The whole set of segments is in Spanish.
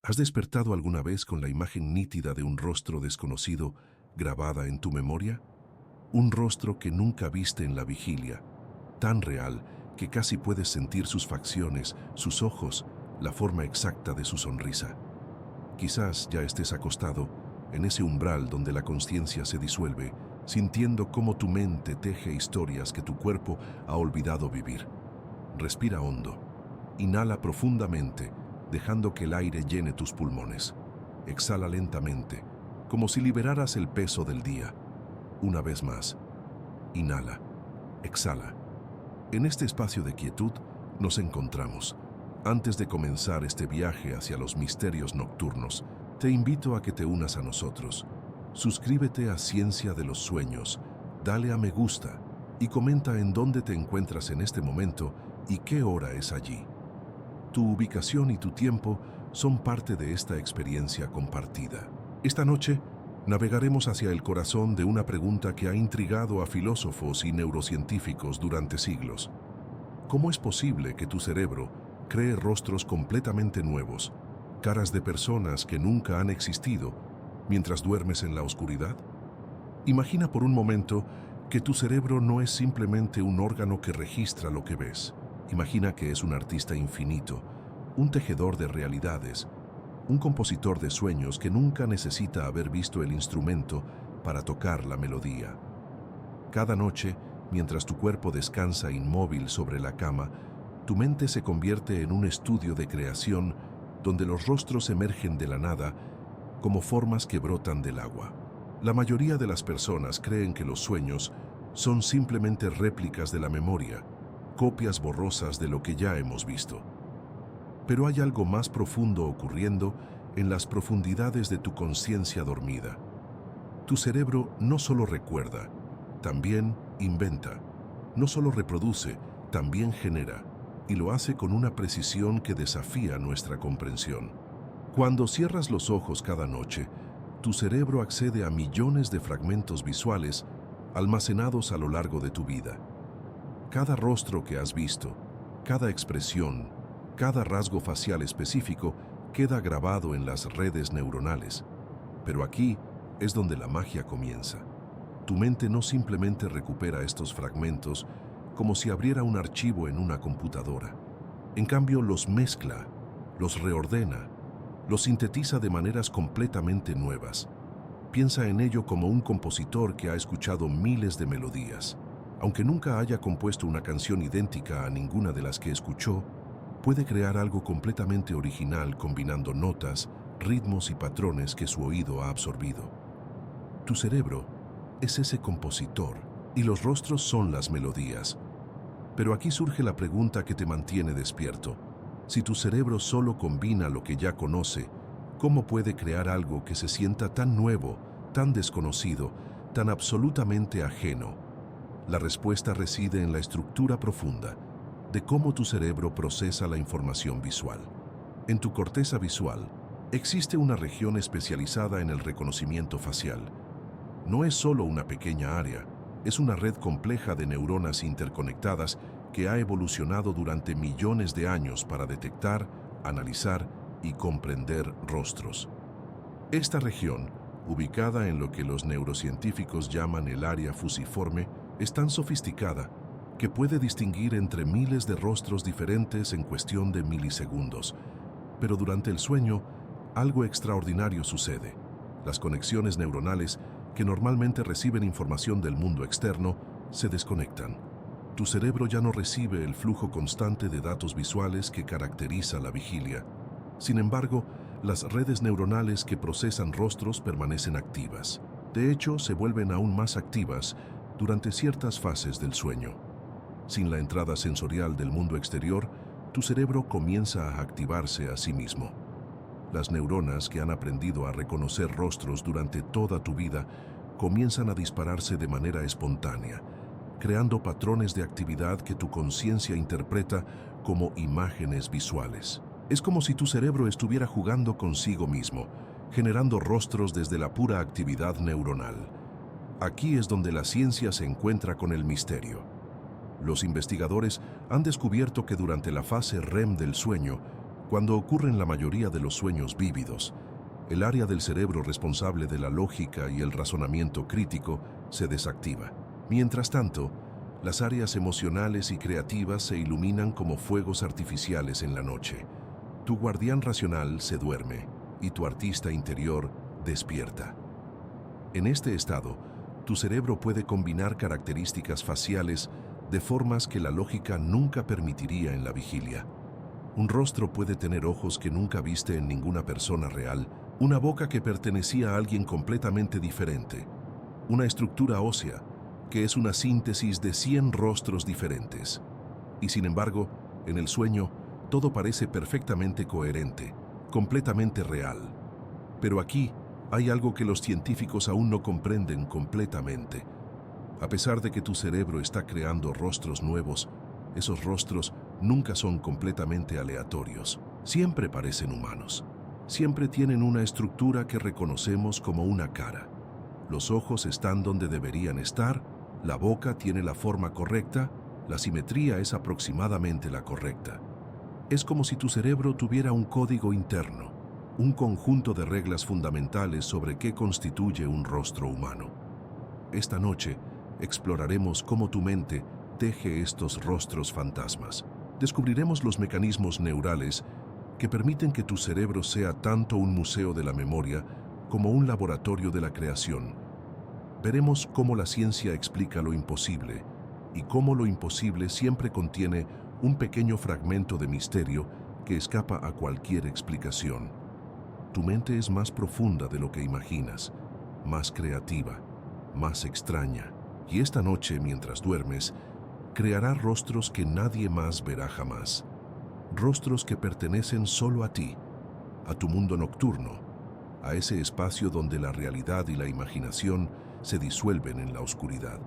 ¿Has despertado alguna vez con la imagen nítida de un rostro desconocido grabada en tu memoria? Un rostro que nunca viste en la vigilia, tan real que casi puedes sentir sus facciones, sus ojos, la forma exacta de su sonrisa. Quizás ya estés acostado en ese umbral donde la conciencia se disuelve, sintiendo cómo tu mente teje historias que tu cuerpo ha olvidado vivir. Respira hondo. Inhala profundamente, dejando que el aire llene tus pulmones. Exhala lentamente, como si liberaras el peso del día. Una vez más. Inhala. Exhala. En este espacio de quietud nos encontramos. Antes de comenzar este viaje hacia los misterios nocturnos, te invito a que te unas a nosotros. Suscríbete a Ciencia de los Sueños, dale a me gusta y comenta en dónde te encuentras en este momento y qué hora es allí. Tu ubicación y tu tiempo son parte de esta experiencia compartida. Esta noche navegaremos hacia el corazón de una pregunta que ha intrigado a filósofos y neurocientíficos durante siglos. ¿Cómo es posible que tu cerebro cree rostros completamente nuevos, caras de personas que nunca han existido, mientras duermes en la oscuridad? Imagina por un momento que tu cerebro no es simplemente un órgano que registra lo que ves. Imagina que es un artista infinito, un tejedor de realidades, un compositor de sueños que nunca necesita haber visto el instrumento para tocar la melodía. Cada noche, mientras tu cuerpo descansa inmóvil sobre la cama, tu mente se convierte en un estudio de creación donde los rostros emergen de la nada como formas que brotan del agua. La mayoría de las personas creen que los sueños son simplemente réplicas de la memoria, copias borrosas de lo que ya hemos visto. Pero hay algo más profundo ocurriendo en las profundidades de tu conciencia dormida. Tu cerebro no solo recuerda, también inventa. No solo reproduce, también genera, y lo hace con una precisión que desafía nuestra comprensión. Cuando cierras los ojos cada noche, tu cerebro accede a millones de fragmentos visuales almacenados a lo largo de tu vida. Cada rostro que has visto, cada expresión, cada rasgo facial específico queda grabado en las redes neuronales. Pero aquí es donde la magia comienza. Tu mente no simplemente recupera estos fragmentos como si abriera un archivo en una computadora. En cambio, los mezcla, los reordena, los sintetiza de maneras completamente nuevas. Piensa en ello como un compositor que ha escuchado miles de melodías. Aunque nunca haya compuesto una canción idéntica a ninguna de las que escuchó, puede crear algo completamente original combinando notas, ritmos y patrones que su oído ha absorbido. Tu cerebro es ese compositor y los rostros son las melodías. Pero aquí surge la pregunta que te mantiene despierto. Si tu cerebro solo combina lo que ya conoce, ¿cómo puede crear algo que se sienta tan nuevo, tan desconocido, tan absolutamente ajeno? La respuesta reside en la estructura profunda de cómo tu cerebro procesa la información visual. En tu corteza visual existe una región especializada en el reconocimiento facial. No es solo una pequeña área, es una red compleja de neuronas interconectadas que ha evolucionado durante millones de años para detectar, analizar y comprender rostros. Esta región, ubicada en lo que los neurocientíficos llaman el área fusiforme, es tan sofisticada que puede distinguir entre miles de rostros diferentes en cuestión de milisegundos. Pero durante el sueño, algo extraordinario sucede. Las conexiones neuronales, que normalmente reciben información del mundo externo, se desconectan. Tu cerebro ya no recibe el flujo constante de datos visuales que caracteriza la vigilia. Sin embargo, las redes neuronales que procesan rostros permanecen activas. De hecho, se vuelven aún más activas durante ciertas fases del sueño. Sin la entrada sensorial del mundo exterior, tu cerebro comienza a activarse a sí mismo. Las neuronas que han aprendido a reconocer rostros durante toda tu vida comienzan a dispararse de manera espontánea, creando patrones de actividad que tu conciencia interpreta como imágenes visuales. Es como si tu cerebro estuviera jugando consigo mismo, generando rostros desde la pura actividad neuronal. Aquí es donde la ciencia se encuentra con el misterio. Los investigadores han descubierto que durante la fase REM del sueño, Cuando ocurren la mayoría de los sueños vívidos, el área del cerebro responsable de la lógica y el razonamiento crítico se desactiva. Mientras tanto, las áreas emocionales y creativas se iluminan como fuegos artificiales en la noche. Tu guardián racional se duerme y tu artista interior despierta. En este estado, tu cerebro puede combinar características faciales de formas que la lógica nunca permitiría en la vigilia. Un rostro puede tener ojos que nunca viste en ninguna persona real, una boca que pertenecía a alguien completamente diferente, una estructura ósea que es una síntesis de 100 rostros diferentes. Y sin embargo, en el sueño, todo parece perfectamente coherente, completamente real. Pero aquí hay algo que los científicos aún no comprenden completamente. A pesar de que tu cerebro está creando rostros nuevos, esos rostros nunca son completamente aleatorios. Siempre parecen humanos. Siempre tienen una estructura que reconocemos como una cara. Los ojos están donde deberían estar, la boca tiene la forma correcta, la simetría es aproximadamente la correcta. Es como si tu cerebro tuviera un código interno, un conjunto de reglas fundamentales sobre qué constituye un rostro humano. Esta noche exploraremos cómo tu mente teje estos rostros fantasmas. Descubriremos los mecanismos neurales que permiten que tu cerebro sea tanto un museo de la memoria como un laboratorio de la creación. Veremos cómo la ciencia explica lo imposible y cómo lo imposible siempre contiene un pequeño fragmento de misterio que escapa a cualquier explicación. Tu mente es más profunda de lo que imaginas, más creativa, más extraña. Y esta noche, mientras duermes, creará rostros que nadie más verá jamás. Rostros que pertenecen solo a ti, a tu mundo nocturno, a ese espacio donde la realidad y la imaginación se disuelven en la oscuridad.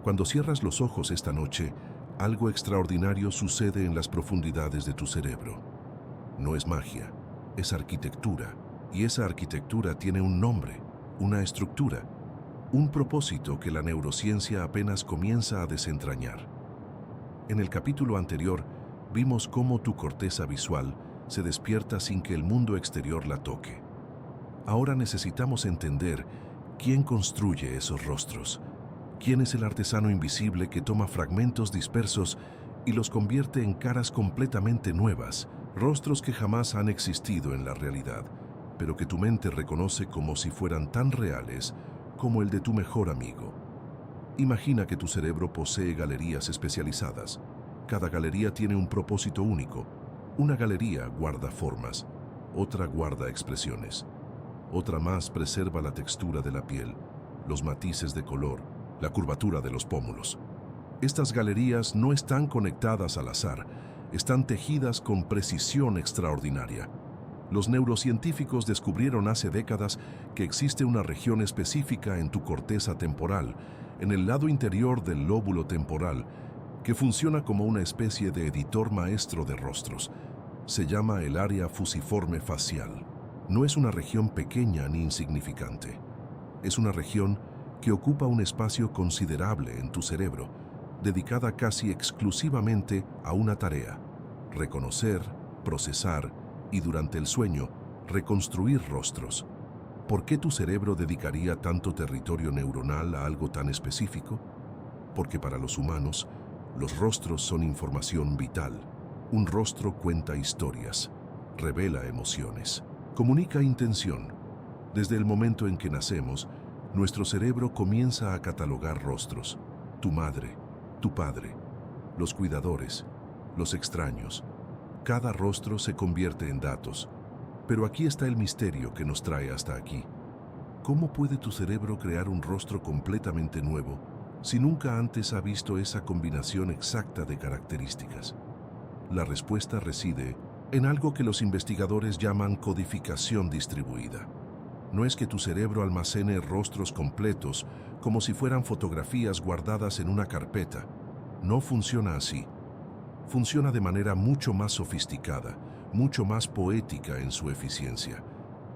Cuando cierras los ojos esta noche, algo extraordinario sucede en las profundidades de tu cerebro. No es magia, es arquitectura, y esa arquitectura tiene un nombre, una estructura, un propósito que la neurociencia apenas comienza a desentrañar. En el capítulo anterior, vimos cómo tu corteza visual se despierta sin que el mundo exterior la toque. Ahora necesitamos entender quién construye esos rostros, quién es el artesano invisible que toma fragmentos dispersos y los convierte en caras completamente nuevas, rostros que jamás han existido en la realidad, pero que tu mente reconoce como si fueran tan reales como el de tu mejor amigo. Imagina que tu cerebro posee galerías especializadas. Cada galería tiene un propósito único. Una galería guarda formas, otra guarda expresiones, otra más preserva la textura de la piel, los matices de color, la curvatura de los pómulos. Estas galerías no están conectadas al azar, están tejidas con precisión extraordinaria. Los neurocientíficos descubrieron hace décadas que existe una región específica en tu corteza temporal, en el lado interior del lóbulo temporal, que funciona como una especie de editor maestro de rostros. Se llama el área fusiforme facial. No es una región pequeña ni insignificante. Es una región que ocupa un espacio considerable en tu cerebro, dedicada casi exclusivamente a una tarea: reconocer, procesar y durante el sueño, reconstruir rostros. ¿Por qué tu cerebro dedicaría tanto territorio neuronal a algo tan específico? Porque para los humanos, los rostros son información vital. Un rostro cuenta historias, revela emociones, comunica intención. Desde el momento en que nacemos, nuestro cerebro comienza a catalogar rostros: tu madre, tu padre, los cuidadores, los extraños. Cada rostro se convierte en datos. Pero aquí está el misterio que nos trae hasta aquí. ¿Cómo puede tu cerebro crear un rostro completamente nuevo si nunca antes ha visto esa combinación exacta de características? La respuesta reside en algo que los investigadores llaman codificación distribuida. No es que tu cerebro almacene rostros completos como si fueran fotografías guardadas en una carpeta. No funciona así. Funciona de manera mucho más sofisticada, mucho más poética en su eficiencia.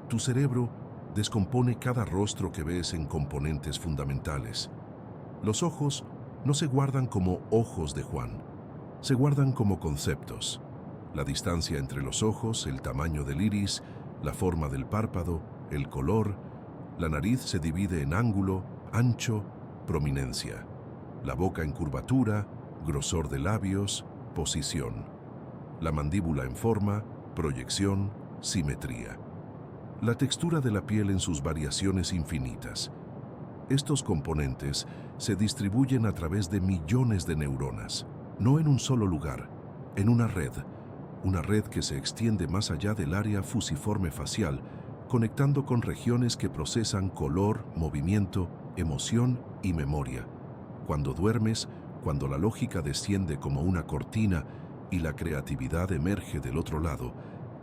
Tu cerebro descompone cada rostro que ves en componentes fundamentales. Los ojos no se guardan como ojos de Juan, se guardan como conceptos. La distancia entre los ojos, el tamaño del iris, la forma del párpado, el color. La nariz se divide en ángulo, ancho, prominencia. La boca en curvatura, grosor de labios, posición. La mandíbula en forma, proyección, simetría. La textura de la piel en sus variaciones infinitas. Estos componentes se distribuyen a través de millones de neuronas, no en un solo lugar, en una red que se extiende más allá del área fusiforme facial, conectando con regiones que procesan color, movimiento, emoción y memoria. Cuando duermes, cuando la lógica desciende como una cortina y la creatividad emerge del otro lado,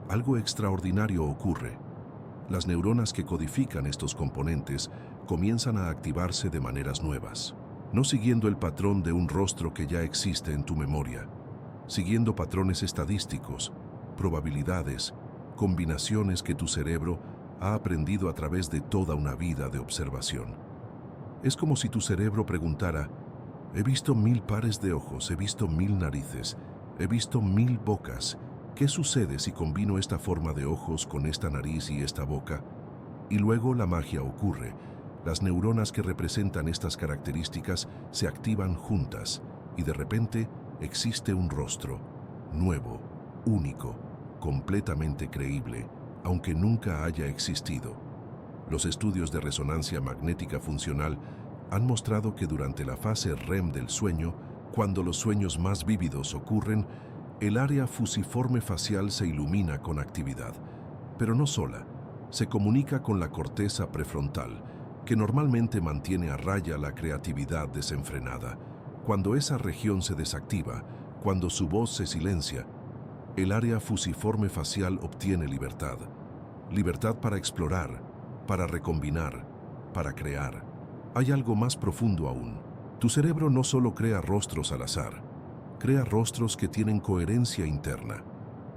algo extraordinario ocurre. Las neuronas que codifican estos componentes comienzan a activarse de maneras nuevas, no siguiendo el patrón de un rostro que ya existe en tu memoria, siguiendo patrones estadísticos, probabilidades, combinaciones que tu cerebro ha aprendido a través de toda una vida de observación. Es como si tu cerebro preguntara: he visto 1000 pares de ojos, he visto 1000 narices, he visto 1000 bocas. ¿Qué sucede si combino esta forma de ojos con esta nariz y esta boca? Y luego la magia ocurre. Las neuronas que representan estas características se activan juntas y de repente existe un rostro, nuevo, único, completamente creíble, aunque nunca haya existido. Los estudios de resonancia magnética funcional han mostrado que durante la fase REM del sueño, cuando los sueños más vívidos ocurren, el área fusiforme facial se ilumina con actividad, pero no sola, se comunica con la corteza prefrontal, que normalmente mantiene a raya la creatividad desenfrenada. Cuando esa región se desactiva, cuando su voz se silencia, el área fusiforme facial obtiene libertad. Libertad para explorar, para recombinar, para crear. Hay algo más profundo aún. Tu cerebro no solo crea rostros al azar, crea rostros que tienen coherencia interna.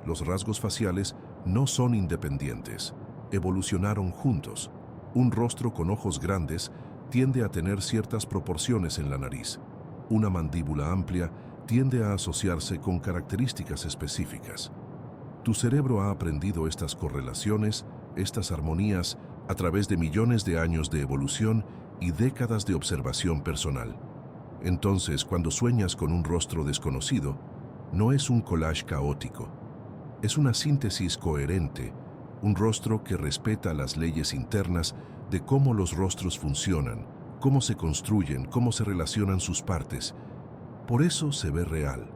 Los rasgos faciales no son independientes, evolucionaron juntos. Un rostro con ojos grandes tiende a tener ciertas proporciones en la nariz. Una mandíbula amplia tiende a asociarse con características específicas. Tu cerebro ha aprendido estas correlaciones, estas armonías, a través de millones de años de evolución y décadas de observación personal. Entonces, cuando sueñas con un rostro desconocido, no es un collage caótico. Es una síntesis coherente, un rostro que respeta las leyes internas de cómo los rostros funcionan, cómo se construyen, cómo se relacionan sus partes. Por eso se ve real,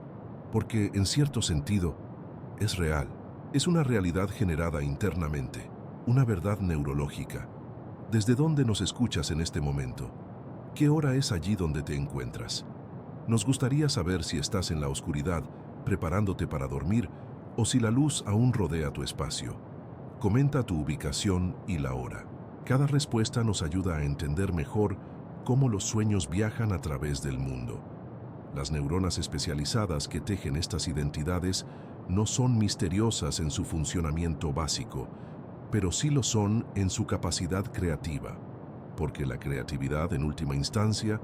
porque en cierto sentido es real. Es una realidad generada internamente, una verdad neurológica. ¿Desde dónde nos escuchas en este momento? ¿Qué hora es allí donde te encuentras? Nos gustaría saber si estás en la oscuridad, preparándote para dormir, o si la luz aún rodea tu espacio. Comenta tu ubicación y la hora. Cada respuesta nos ayuda a entender mejor cómo los sueños viajan a través del mundo. Las neuronas especializadas que tejen estas identidades no son misteriosas en su funcionamiento básico, pero sí lo son en su capacidad creativa, porque la creatividad, en última instancia,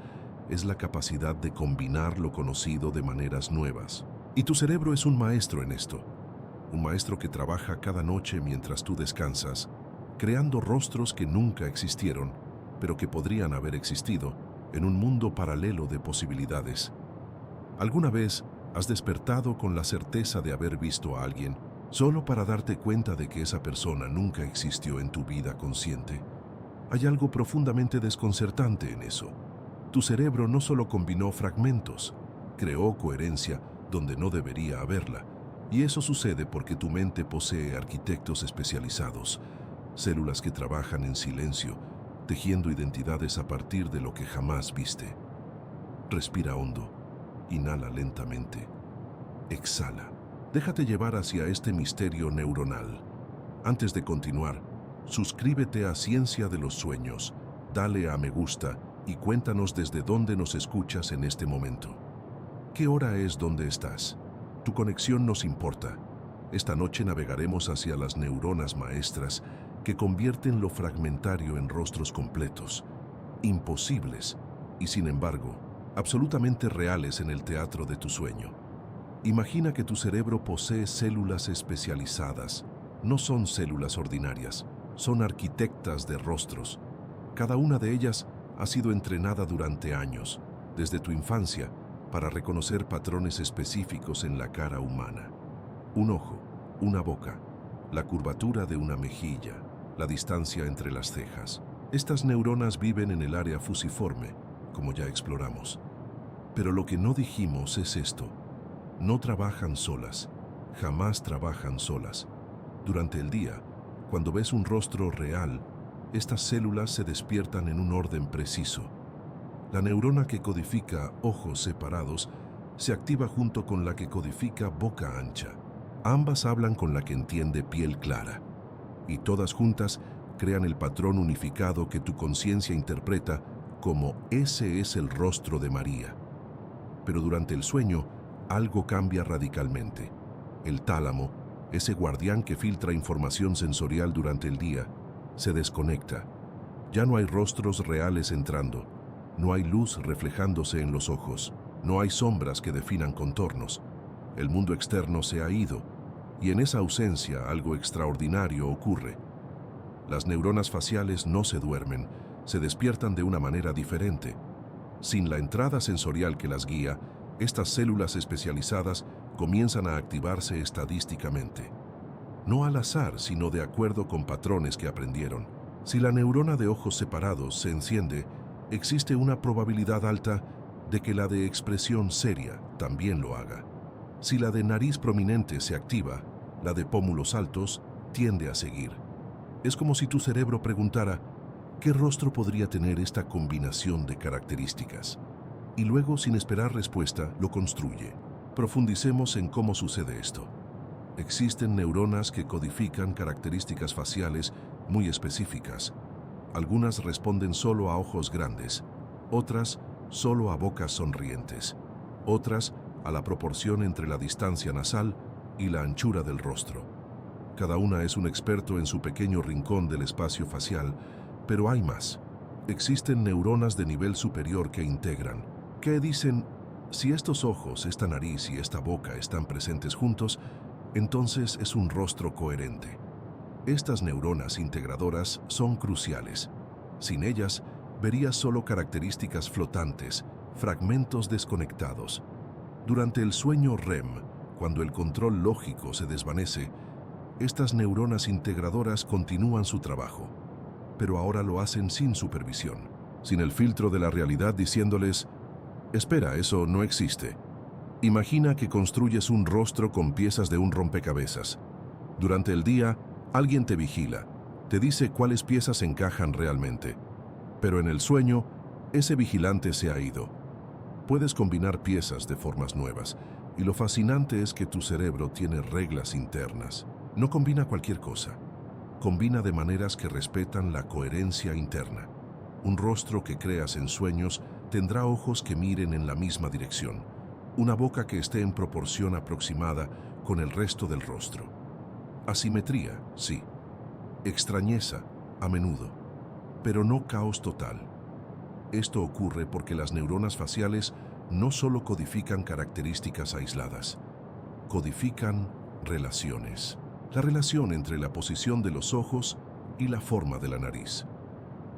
es la capacidad de combinar lo conocido de maneras nuevas. Y tu cerebro es un maestro en esto, un maestro que trabaja cada noche mientras tú descansas, creando rostros que nunca existieron, pero que podrían haber existido en un mundo paralelo de posibilidades. ¿Alguna vez has despertado con la certeza de haber visto a alguien solo para darte cuenta de que esa persona nunca existió en tu vida consciente? Hay algo profundamente desconcertante en eso. Tu cerebro no solo combinó fragmentos, creó coherencia donde no debería haberla. Y eso sucede porque tu mente posee arquitectos especializados, células que trabajan en silencio, tejiendo identidades a partir de lo que jamás viste. Respira hondo, inhala lentamente, exhala. Déjate llevar hacia este misterio neuronal. Antes de continuar, suscríbete a Ciencia de los Sueños, dale a me gusta y cuéntanos desde dónde nos escuchas en este momento. ¿Qué hora es donde estás? Tu conexión nos importa. Esta noche navegaremos hacia las neuronas maestras que convierten lo fragmentario en rostros completos, imposibles y, sin embargo, absolutamente reales en el teatro de tu sueño. Imagina que tu cerebro posee células especializadas. No son células ordinarias, son arquitectas de rostros. Cada una de ellas ha sido entrenada durante años, desde tu infancia, para reconocer patrones específicos en la cara humana. Un ojo, una boca, la curvatura de una mejilla, la distancia entre las cejas. Estas neuronas viven en el área fusiforme, como ya exploramos. Pero lo que no dijimos es esto. No trabajan solas, jamás trabajan solas. Durante el día, cuando ves un rostro real, estas células se despiertan en un orden preciso. La neurona que codifica ojos separados se activa junto con la que codifica boca ancha. Ambas hablan con la que entiende piel clara, y todas juntas crean el patrón unificado que tu conciencia interpreta como ese es el rostro de María. Pero durante el sueño, algo cambia radicalmente. El tálamo, ese guardián que filtra información sensorial durante el día, se desconecta. Ya no hay rostros reales entrando, no hay luz reflejándose en los ojos, no hay sombras que definan contornos. El mundo externo se ha ido, y en esa ausencia algo extraordinario ocurre. Las neuronas faciales no se duermen, se despiertan de una manera diferente. Sin la entrada sensorial que las guía, estas células especializadas comienzan a activarse estadísticamente. No al azar, sino de acuerdo con patrones que aprendieron. Si la neurona de ojos separados se enciende, existe una probabilidad alta de que la de expresión seria también lo haga. Si la de nariz prominente se activa, la de pómulos altos tiende a seguir. Es como si tu cerebro preguntara, ¿qué rostro podría tener esta combinación de características? Y luego, sin esperar respuesta, lo construye. Profundicemos en cómo sucede esto. Existen neuronas que codifican características faciales muy específicas. Algunas responden solo a ojos grandes, otras solo a bocas sonrientes, otras a la proporción entre la distancia nasal y la anchura del rostro. Cada una es un experto en su pequeño rincón del espacio facial, pero hay más. Existen neuronas de nivel superior que integran, que dicen, si estos ojos, esta nariz y esta boca están presentes juntos, entonces es un rostro coherente. Estas neuronas integradoras son cruciales. Sin ellas, verías solo características flotantes, fragmentos desconectados. Durante el sueño REM, cuando el control lógico se desvanece, estas neuronas integradoras continúan su trabajo, pero ahora lo hacen sin supervisión, sin el filtro de la realidad diciéndoles, espera, eso no existe. Imagina que construyes un rostro con piezas de un rompecabezas. Durante el día, alguien te vigila, te dice cuáles piezas encajan realmente. Pero en el sueño, ese vigilante se ha ido. Puedes combinar piezas de formas nuevas, y lo fascinante es que tu cerebro tiene reglas internas. No combina cualquier cosa. Combina de maneras que respetan la coherencia interna. Un rostro que creas en sueños tendrá ojos que miren en la misma dirección, una boca que esté en proporción aproximada con el resto del rostro. Asimetría, sí. Extrañeza, a menudo. Pero no caos total. Esto ocurre porque las neuronas faciales no solo codifican características aisladas, codifican relaciones. La relación entre la posición de los ojos y la forma de la nariz.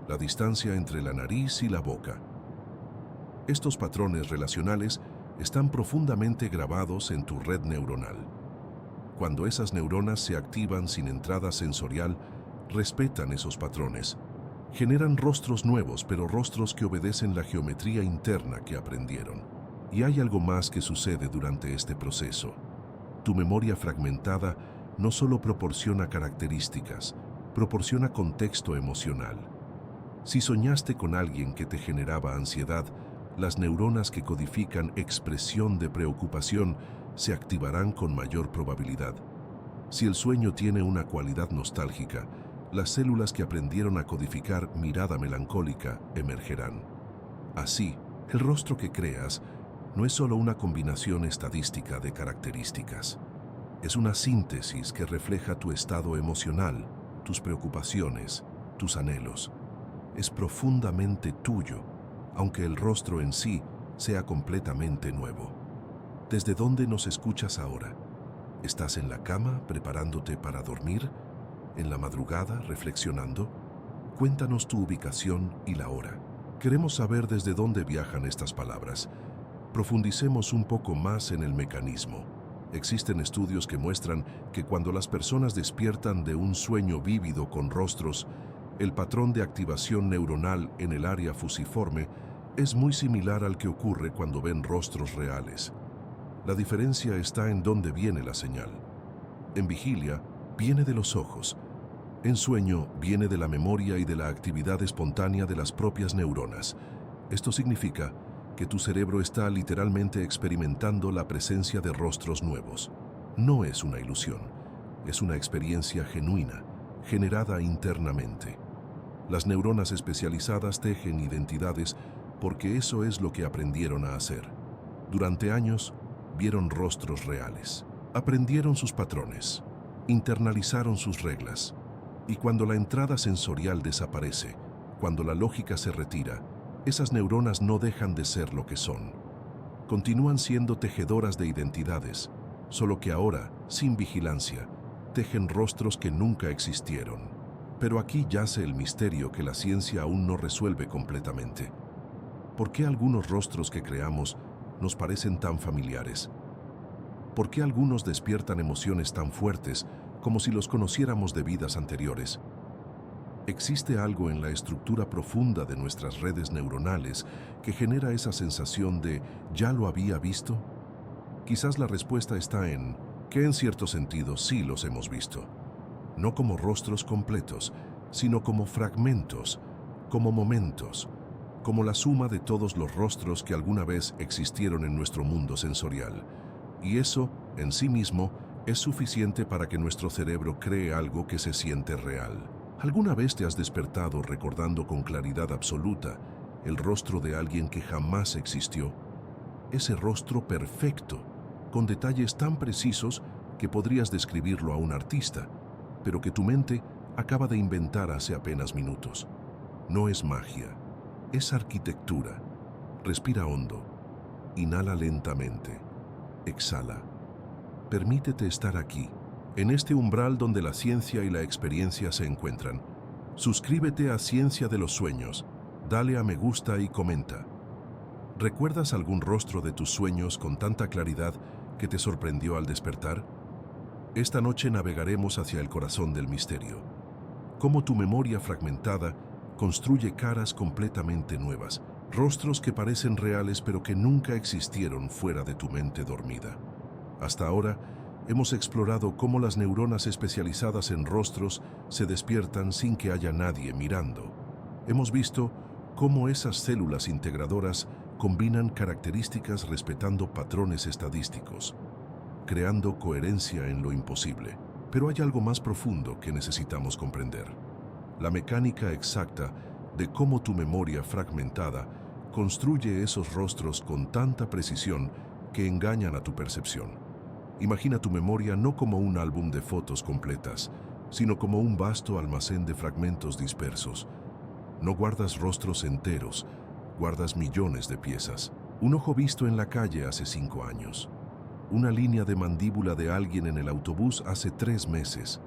La distancia entre la nariz y la boca. Estos patrones relacionales están profundamente grabados en tu red neuronal. Cuando esas neuronas se activan sin entrada sensorial, respetan esos patrones. Generan rostros nuevos, pero rostros que obedecen la geometría interna que aprendieron. Y hay algo más que sucede durante este proceso. Tu memoria fragmentada no solo proporciona características, proporciona contexto emocional. Si soñaste con alguien que te generaba ansiedad, las neuronas que codifican expresión de preocupación se activarán con mayor probabilidad. Si el sueño tiene una cualidad nostálgica, las células que aprendieron a codificar mirada melancólica emergerán. Así, el rostro que creas no es solo una combinación estadística de características. Es una síntesis que refleja tu estado emocional, tus preocupaciones, tus anhelos. Es profundamente tuyo, aunque el rostro en sí sea completamente nuevo. ¿Desde dónde nos escuchas ahora? ¿Estás en la cama preparándote para dormir? ¿En la madrugada reflexionando? Cuéntanos tu ubicación y la hora. Queremos saber desde dónde viajan estas palabras. Profundicemos un poco más en el mecanismo. Existen estudios que muestran que cuando las personas despiertan de un sueño vívido con rostros, el patrón de activación neuronal en el área fusiforme es muy similar al que ocurre cuando ven rostros reales. La diferencia está en dónde viene la señal. En vigilia, viene de los ojos. En sueño, viene de la memoria y de la actividad espontánea de las propias neuronas. Esto significa que tu cerebro está literalmente experimentando la presencia de rostros nuevos. No es una ilusión, es una experiencia genuina, generada internamente. Las neuronas especializadas tejen identidades porque eso es lo que aprendieron a hacer. Durante años, vieron rostros reales, aprendieron sus patrones, internalizaron sus reglas, y cuando la entrada sensorial desaparece, cuando la lógica se retira, esas neuronas no dejan de ser lo que son. Continúan siendo tejedoras de identidades, solo que ahora, sin vigilancia, tejen rostros que nunca existieron. Pero aquí yace el misterio que la ciencia aún no resuelve completamente. ¿Por qué algunos rostros que creamos nos parecen tan familiares? ¿Por qué algunos despiertan emociones tan fuertes como si los conociéramos de vidas anteriores? ¿Existe algo en la estructura profunda de nuestras redes neuronales que genera esa sensación de «ya lo había visto»? Quizás la respuesta está en que en cierto sentido sí los hemos visto. No como rostros completos, sino como fragmentos, como momentos, como la suma de todos los rostros que alguna vez existieron en nuestro mundo sensorial. Y eso, en sí mismo, es suficiente para que nuestro cerebro cree algo que se siente real. ¿Alguna vez te has despertado recordando con claridad absoluta el rostro de alguien que jamás existió? Ese rostro perfecto, con detalles tan precisos que podrías describirlo a un artista, pero que tu mente acaba de inventar hace apenas minutos. No es magia, es arquitectura. Respira hondo, inhala lentamente, exhala. Permítete estar aquí, en este umbral donde la ciencia y la experiencia se encuentran. Suscríbete a Ciencia de los Sueños, dale a me gusta y comenta. ¿Recuerdas algún rostro de tus sueños con tanta claridad que te sorprendió al despertar? Esta noche navegaremos hacia el corazón del misterio. Cómo tu memoria fragmentada construye caras completamente nuevas, rostros que parecen reales pero que nunca existieron fuera de tu mente dormida. Hasta ahora, hemos explorado cómo las neuronas especializadas en rostros se despiertan sin que haya nadie mirando. Hemos visto cómo esas células integradoras combinan características respetando patrones estadísticos, creando coherencia en lo imposible. Pero hay algo más profundo que necesitamos comprender. La mecánica exacta de cómo tu memoria fragmentada construye esos rostros con tanta precisión que engañan a tu percepción. Imagina tu memoria no como un álbum de fotos completas, sino como un vasto almacén de fragmentos dispersos. No guardas rostros enteros, guardas millones de piezas. Un ojo visto en la calle hace 5 años. Una línea de mandíbula de alguien en el autobús hace 3 meses.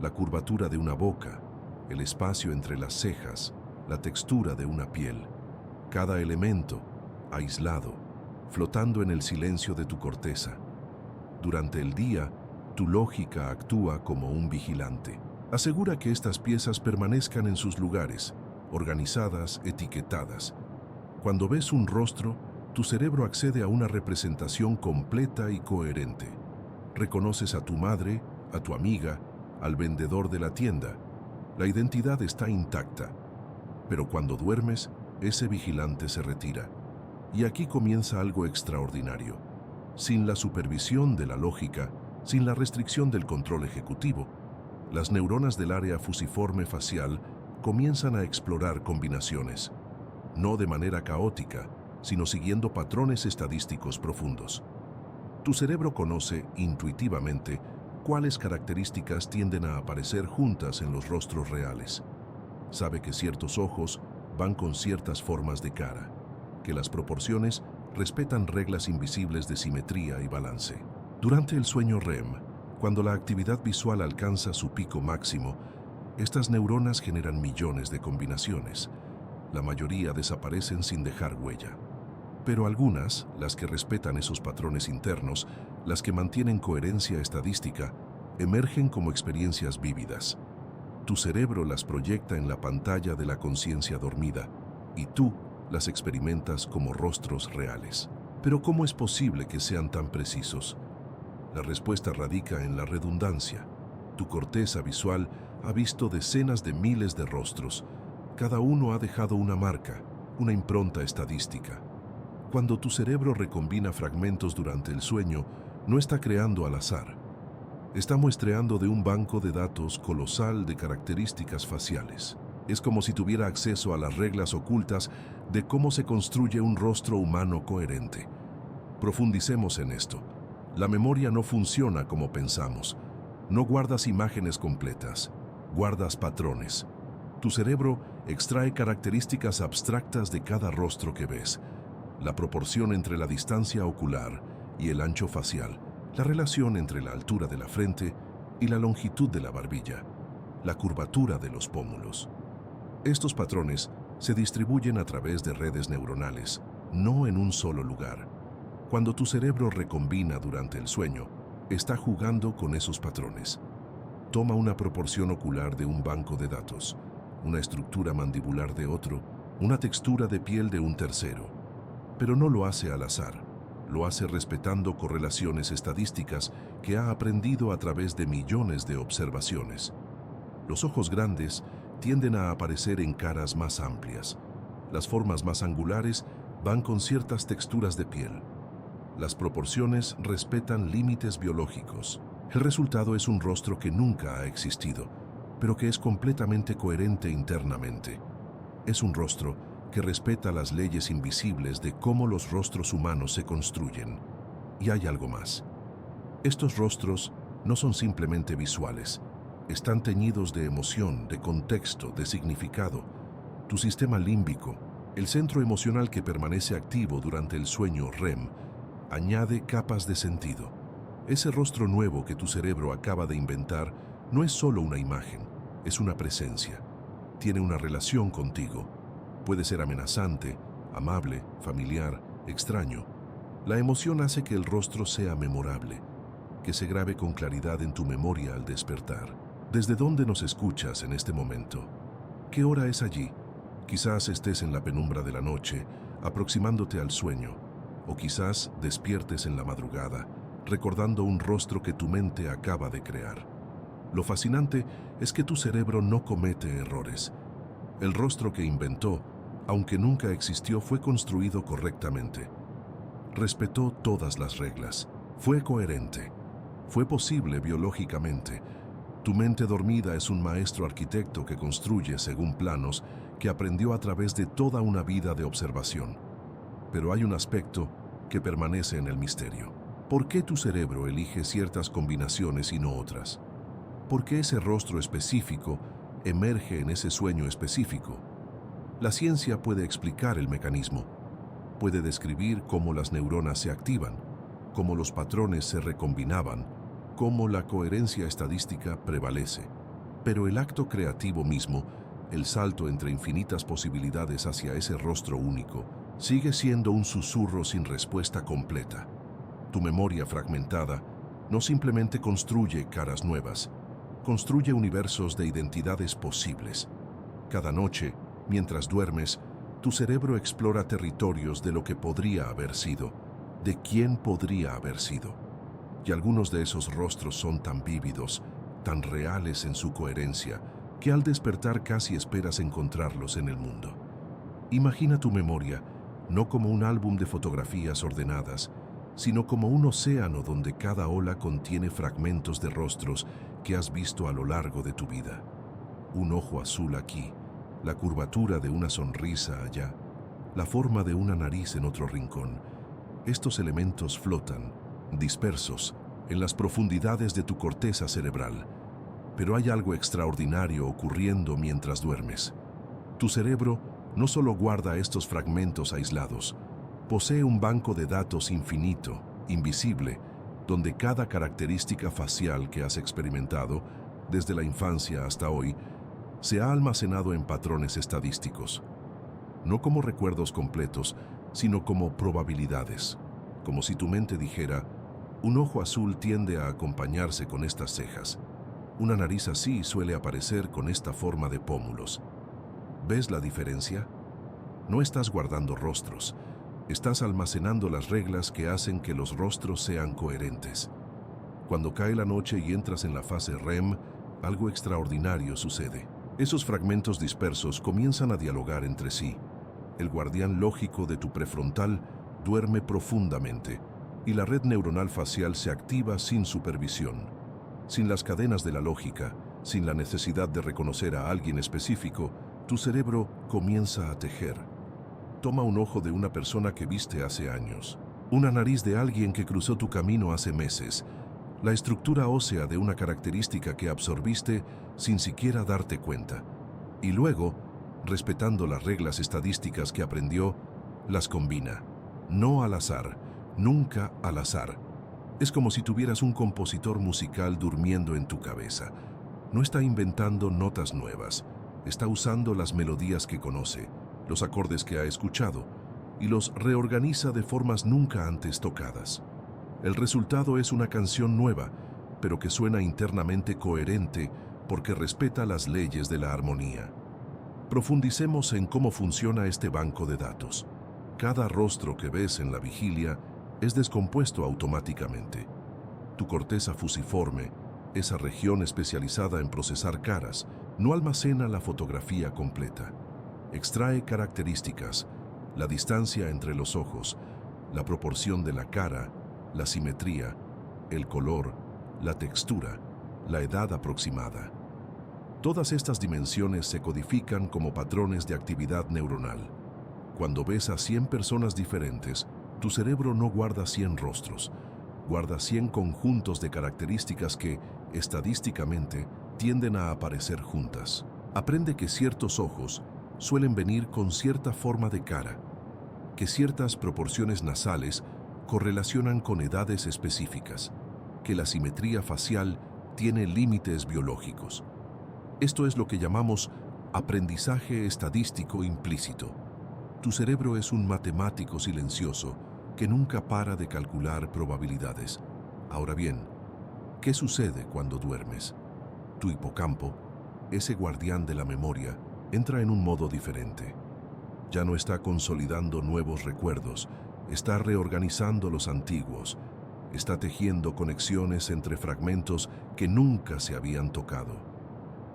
La curvatura de una boca, el espacio entre las cejas, la textura de una piel. Cada elemento, aislado, flotando en el silencio de tu corteza. Durante el día, tu lógica actúa como un vigilante. Asegura que estas piezas permanezcan en sus lugares, organizadas, etiquetadas. Cuando ves un rostro, tu cerebro accede a una representación completa y coherente. Reconoces a tu madre, a tu amiga, al vendedor de la tienda. La identidad está intacta. Pero cuando duermes, ese vigilante se retira. Y aquí comienza algo extraordinario. Sin la supervisión de la lógica, sin la restricción del control ejecutivo, las neuronas del área fusiforme facial comienzan a explorar combinaciones, no de manera caótica, sino siguiendo patrones estadísticos profundos. Tu cerebro conoce intuitivamente cuáles características tienden a aparecer juntas en los rostros reales. Sabe que ciertos ojos van con ciertas formas de cara, que las proporciones respetan reglas invisibles de simetría y balance. Durante el sueño REM, cuando la actividad visual alcanza su pico máximo, estas neuronas generan millones de combinaciones. La mayoría desaparecen sin dejar huella. Pero algunas, las que respetan esos patrones internos, las que mantienen coherencia estadística, emergen como experiencias vívidas. Tu cerebro las proyecta en la pantalla de la conciencia dormida y tú las experimentas como rostros reales. Pero ¿cómo es posible que sean tan precisos? La respuesta radica en la redundancia. Tu corteza visual ha visto decenas de miles de rostros. Cada uno ha dejado una marca, una impronta estadística. Cuando tu cerebro recombina fragmentos durante el sueño, no está creando al azar. Está muestreando de un banco de datos colosal de características faciales. Es como si tuviera acceso a las reglas ocultas de cómo se construye un rostro humano coherente. Profundicemos en esto. La memoria no funciona como pensamos. No guardas imágenes completas, guardas patrones. Tu cerebro extrae características abstractas de cada rostro que ves. La proporción entre la distancia ocular y el ancho facial, la relación entre la altura de la frente y la longitud de la barbilla, la curvatura de los pómulos. Estos patrones se distribuyen a través de redes neuronales, no en un solo lugar. Cuando tu cerebro recombina durante el sueño, está jugando con esos patrones. Toma una proporción ocular de un banco de datos, una estructura mandibular de otro, una textura de piel de un tercero. Pero no lo hace al azar, lo hace respetando correlaciones estadísticas que ha aprendido a través de millones de observaciones. Los ojos grandes tienden a aparecer en caras más amplias. Las formas más angulares van con ciertas texturas de piel. Las proporciones respetan límites biológicos. El resultado es un rostro que nunca ha existido, pero que es completamente coherente internamente. Es un rostro que respeta las leyes invisibles de cómo los rostros humanos se construyen. Y hay algo más. Estos rostros no son simplemente visuales. Están teñidos de emoción, de contexto, de significado. Tu sistema límbico, el centro emocional que permanece activo durante el sueño REM, añade capas de sentido. Ese rostro nuevo que tu cerebro acaba de inventar no es solo una imagen, es una presencia. Tiene una relación contigo. Puede ser amenazante, amable, familiar, extraño. La emoción hace que el rostro sea memorable, que se grabe con claridad en tu memoria al despertar. ¿Desde dónde nos escuchas en este momento? ¿Qué hora es allí? Quizás estés en la penumbra de la noche, aproximándote al sueño, o quizás despiertes en la madrugada, recordando un rostro que tu mente acaba de crear. Lo fascinante es que tu cerebro no comete errores. El rostro que inventó, aunque nunca existió, fue construido correctamente. Respetó todas las reglas. Fue coherente. Fue posible biológicamente. Tu mente dormida es un maestro arquitecto que construye según planos que aprendió a través de toda una vida de observación. Pero hay un aspecto que permanece en el misterio. ¿Por qué tu cerebro elige ciertas combinaciones y no otras? ¿Por qué ese rostro específico emerge en ese sueño específico? La ciencia puede explicar el mecanismo. Puede describir cómo las neuronas se activan, cómo los patrones se recombinaban, cómo la coherencia estadística prevalece. Pero el acto creativo mismo, el salto entre infinitas posibilidades hacia ese rostro único, sigue siendo un susurro sin respuesta completa. Tu memoria fragmentada no simplemente construye caras nuevas, construye universos de identidades posibles. Cada noche, mientras duermes, tu cerebro explora territorios de lo que podría haber sido, de quién podría haber sido. Y algunos de esos rostros son tan vívidos, tan reales en su coherencia, que al despertar casi esperas encontrarlos en el mundo. Imagina tu memoria no como un álbum de fotografías ordenadas, sino como un océano donde cada ola contiene fragmentos de rostros que has visto a lo largo de tu vida. Un ojo azul aquí, la curvatura de una sonrisa allá, la forma de una nariz en otro rincón. Estos elementos flotan, dispersos, en las profundidades de tu corteza cerebral. Pero hay algo extraordinario ocurriendo mientras duermes. Tu cerebro no solo guarda estos fragmentos aislados, Posee un banco de datos infinito, invisible, donde cada característica facial que has experimentado, desde la infancia hasta hoy, se ha almacenado en patrones estadísticos, no como recuerdos completos, sino como probabilidades, como si tu mente dijera, un ojo azul tiende a acompañarse con estas cejas, una nariz así suele aparecer con esta forma de pómulos. ¿Ves la diferencia? No estás guardando rostros, estás almacenando las reglas que hacen que los rostros sean coherentes. Cuando cae la noche y entras en la fase REM, algo extraordinario sucede. Esos fragmentos dispersos comienzan a dialogar entre sí. El guardián lógico de tu prefrontal duerme profundamente y la red neuronal facial se activa sin supervisión. Sin las cadenas de la lógica, sin la necesidad de reconocer a alguien específico, tu cerebro comienza a tejer. Toma un ojo de una persona que viste hace años, una nariz de alguien que cruzó tu camino hace meses, la estructura ósea de una característica que absorbiste sin siquiera darte cuenta. Y luego, respetando las reglas estadísticas que aprendió, las combina. No al azar, nunca al azar. Es como si tuvieras un compositor musical durmiendo en tu cabeza. No está inventando notas nuevas, está usando las melodías que conoce, los acordes que ha escuchado, y los reorganiza de formas nunca antes tocadas. El resultado es una canción nueva, pero que suena internamente coherente porque respeta las leyes de la armonía. Profundicemos en cómo funciona este banco de datos. Cada rostro que ves en la vigilia es descompuesto automáticamente. Tu corteza fusiforme, esa región especializada en procesar caras, no almacena la fotografía completa. Extrae características, la distancia entre los ojos, la proporción de la cara, la simetría, el color, la textura, la edad aproximada. Todas estas dimensiones se codifican como patrones de actividad neuronal. Cuando ves a 100 personas diferentes, tu cerebro no guarda 100 rostros, guarda 100 conjuntos de características que, estadísticamente, tienden a aparecer juntas. Aprende que ciertos ojos suelen venir con cierta forma de cara, que ciertas proporciones nasales correlacionan con edades específicas, que la simetría facial tiene límites biológicos. Esto es lo que llamamos aprendizaje estadístico implícito. Tu cerebro es un matemático silencioso que nunca para de calcular probabilidades. Ahora bien, ¿qué sucede cuando duermes? Tu hipocampo, ese guardián de la memoria, entra en un modo diferente. Ya no está consolidando nuevos recuerdos, está reorganizando los antiguos, está tejiendo conexiones entre fragmentos que nunca se habían tocado.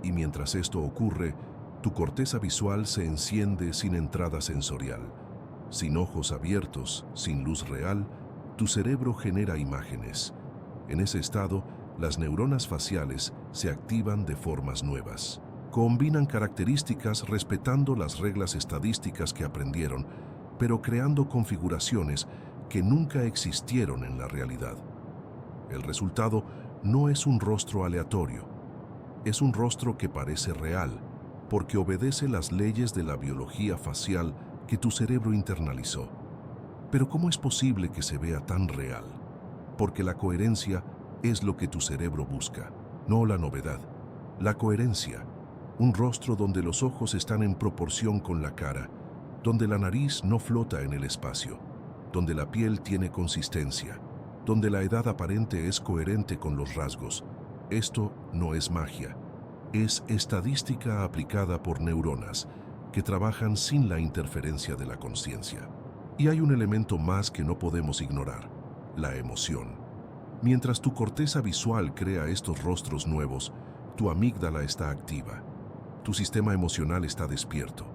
Y mientras esto ocurre, tu corteza visual se enciende sin entrada sensorial. Sin ojos abiertos, sin luz real, tu cerebro genera imágenes. En ese estado, las neuronas faciales se activan de formas nuevas. Combinan características respetando las reglas estadísticas que aprendieron, pero creando configuraciones que nunca existieron en la realidad. El resultado no es un rostro aleatorio, es un rostro que parece real, porque obedece las leyes de la biología facial que tu cerebro internalizó. Pero ¿cómo es posible que se vea tan real? Porque la coherencia es lo que tu cerebro busca, no la novedad. La coherencia, un rostro donde los ojos están en proporción con la cara, donde la nariz no flota en el espacio, donde la piel tiene consistencia, donde la edad aparente es coherente con los rasgos. Esto no es magia, es estadística aplicada por neuronas que trabajan sin la interferencia de la conciencia. Y hay un elemento más que no podemos ignorar, la emoción. Mientras tu corteza visual crea estos rostros nuevos, tu amígdala está activa, tu sistema emocional está despierto.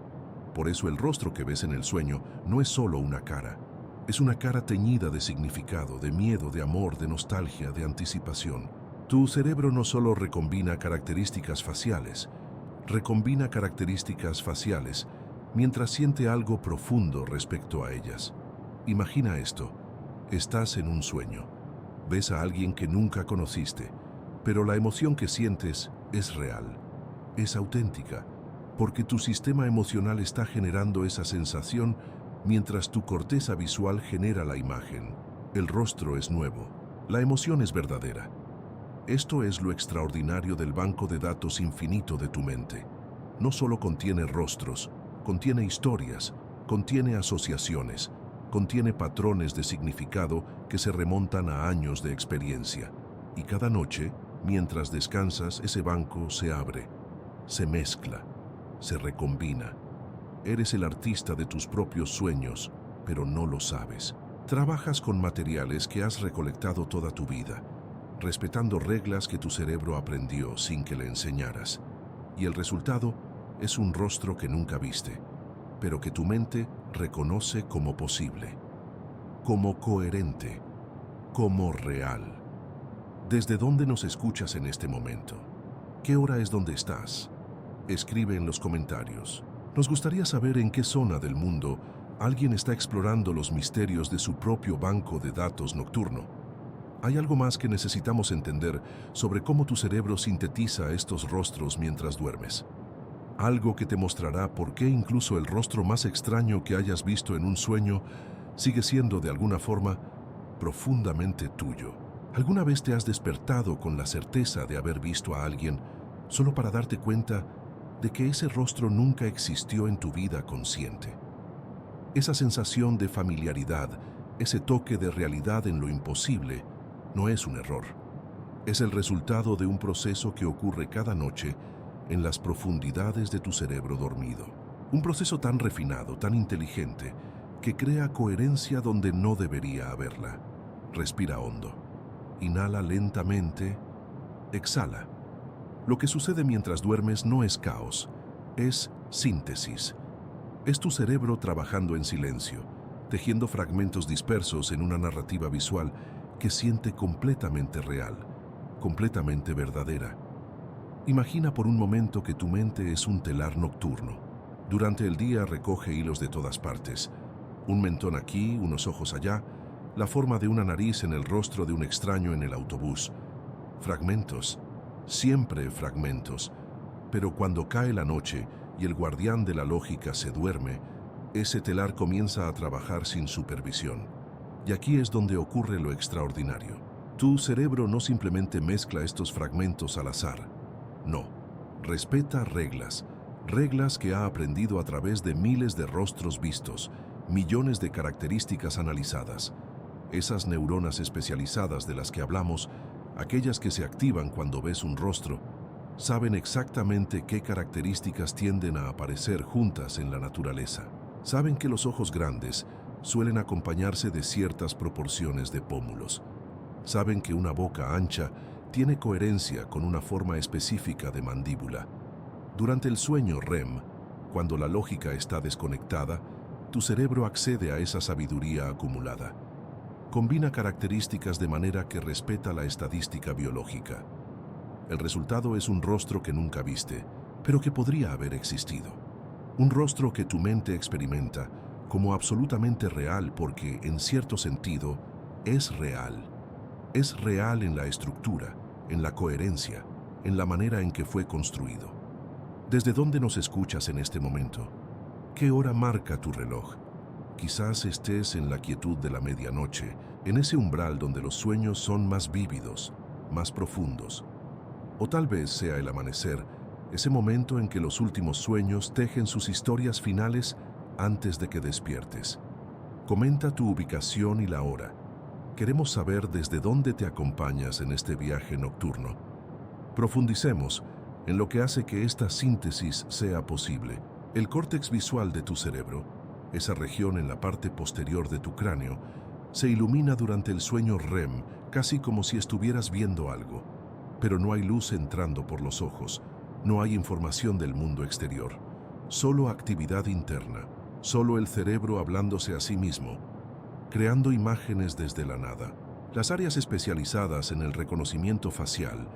Por eso el rostro que ves en el sueño no es solo una cara, es una cara teñida de significado, de miedo, de amor, de nostalgia, de anticipación. Tu cerebro no solo recombina características faciales mientras siente algo profundo respecto a ellas. Imagina esto, estás en un sueño, ves a alguien que nunca conociste, pero la emoción que sientes es real, es auténtica, porque tu sistema emocional está generando esa sensación Mientras tu corteza visual genera la imagen, el rostro es nuevo, la emoción es verdadera. Esto es lo extraordinario del banco de datos infinito de tu mente. No solo contiene rostros, contiene historias, contiene asociaciones, contiene patrones de significado que se remontan a años de experiencia. Y cada noche, mientras descansas, ese banco se abre, se mezcla, se recombina. Eres el artista de tus propios sueños, pero no lo sabes. Trabajas con materiales que has recolectado toda tu vida, respetando reglas que tu cerebro aprendió sin que le enseñaras. Y el resultado es un rostro que nunca viste, pero que tu mente reconoce como posible, como coherente, como real. ¿Desde dónde nos escuchas en este momento? ¿Qué hora es donde estás? Escribe en los comentarios. Nos gustaría saber en qué zona del mundo alguien está explorando los misterios de su propio banco de datos nocturno. Hay algo más que necesitamos entender sobre cómo tu cerebro sintetiza estos rostros mientras duermes. Algo que te mostrará por qué incluso el rostro más extraño que hayas visto en un sueño sigue siendo de alguna forma profundamente tuyo. ¿Alguna vez te has despertado con la certeza de haber visto a alguien solo para darte cuenta de que ese rostro nunca existió en tu vida consciente? Esa sensación de familiaridad, ese toque de realidad en lo imposible, no es un error. Es el resultado de un proceso que ocurre cada noche en las profundidades de tu cerebro dormido. Un proceso tan refinado, tan inteligente, que crea coherencia donde no debería haberla. Respira hondo. Inhala lentamente. Exhala. Lo que sucede mientras duermes no es caos, es síntesis. Es tu cerebro trabajando en silencio, tejiendo fragmentos dispersos en una narrativa visual que siente completamente real, completamente verdadera. Imagina por un momento que tu mente es un telar nocturno. Durante el día recoge hilos de todas partes. Un mentón aquí, unos ojos allá, la forma de una nariz en el rostro de un extraño en el autobús. Fragmentos, siempre fragmentos. Pero cuando cae la noche y el guardián de la lógica se duerme, ese telar comienza a trabajar sin supervisión. Y aquí es donde ocurre lo extraordinario. Tu cerebro no simplemente mezcla estos fragmentos al azar. No, respeta reglas, reglas que ha aprendido a través de miles de rostros vistos, millones de características analizadas. Esas neuronas especializadas de las que hablamos, aquellas que se activan cuando ves un rostro, saben exactamente qué características tienden a aparecer juntas en la naturaleza. Saben que los ojos grandes suelen acompañarse de ciertas proporciones de pómulos. Saben que una boca ancha tiene coherencia con una forma específica de mandíbula. Durante el sueño REM, cuando la lógica está desconectada, tu cerebro accede a esa sabiduría acumulada. Combina características de manera que respeta la estadística biológica. El resultado es un rostro que nunca viste, pero que podría haber existido. Un rostro que tu mente experimenta como absolutamente real porque, en cierto sentido, es real. Es real en la estructura, en la coherencia, en la manera en que fue construido. ¿Desde dónde nos escuchas en este momento? ¿Qué hora marca tu reloj? Quizás estés en la quietud de la medianoche, en ese umbral donde los sueños son más vívidos, más profundos. O tal vez sea el amanecer, ese momento en que los últimos sueños tejen sus historias finales antes de que despiertes. Comenta tu ubicación y la hora. Queremos saber desde dónde te acompañas en este viaje nocturno. Profundicemos en lo que hace que esta síntesis sea posible. El córtex visual de tu cerebro, esa región en la parte posterior de tu cráneo, se ilumina durante el sueño REM, casi como si estuvieras viendo algo. Pero no hay luz entrando por los ojos, no hay información del mundo exterior, solo actividad interna, solo el cerebro hablándose a sí mismo, creando imágenes desde la nada. Las áreas especializadas en el reconocimiento facial,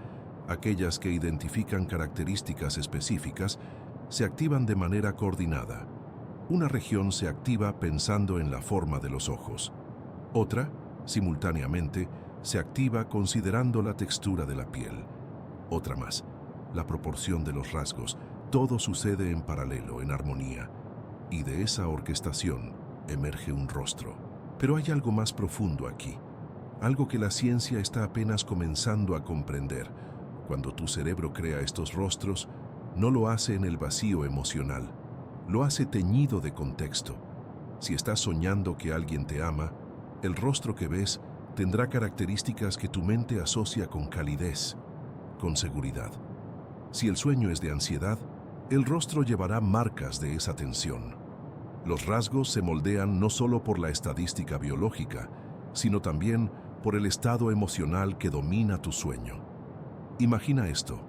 aquellas que identifican características específicas, se activan de manera coordinada. Una región se activa pensando en la forma de los ojos. Otra, simultáneamente, se activa considerando la textura de la piel. Otra más, la proporción de los rasgos. Todo sucede en paralelo, en armonía. Y de esa orquestación, emerge un rostro. Pero hay algo más profundo aquí, algo que la ciencia está apenas comenzando a comprender. Cuando tu cerebro crea estos rostros, no lo hace en el vacío emocional, lo hace teñido de contexto. Si estás soñando que alguien te ama, el rostro que ves tendrá características que tu mente asocia con calidez, con seguridad. Si el sueño es de ansiedad, el rostro llevará marcas de esa tensión. Los rasgos se moldean no solo por la estadística biológica, sino también por el estado emocional que domina tu sueño. Imagina esto: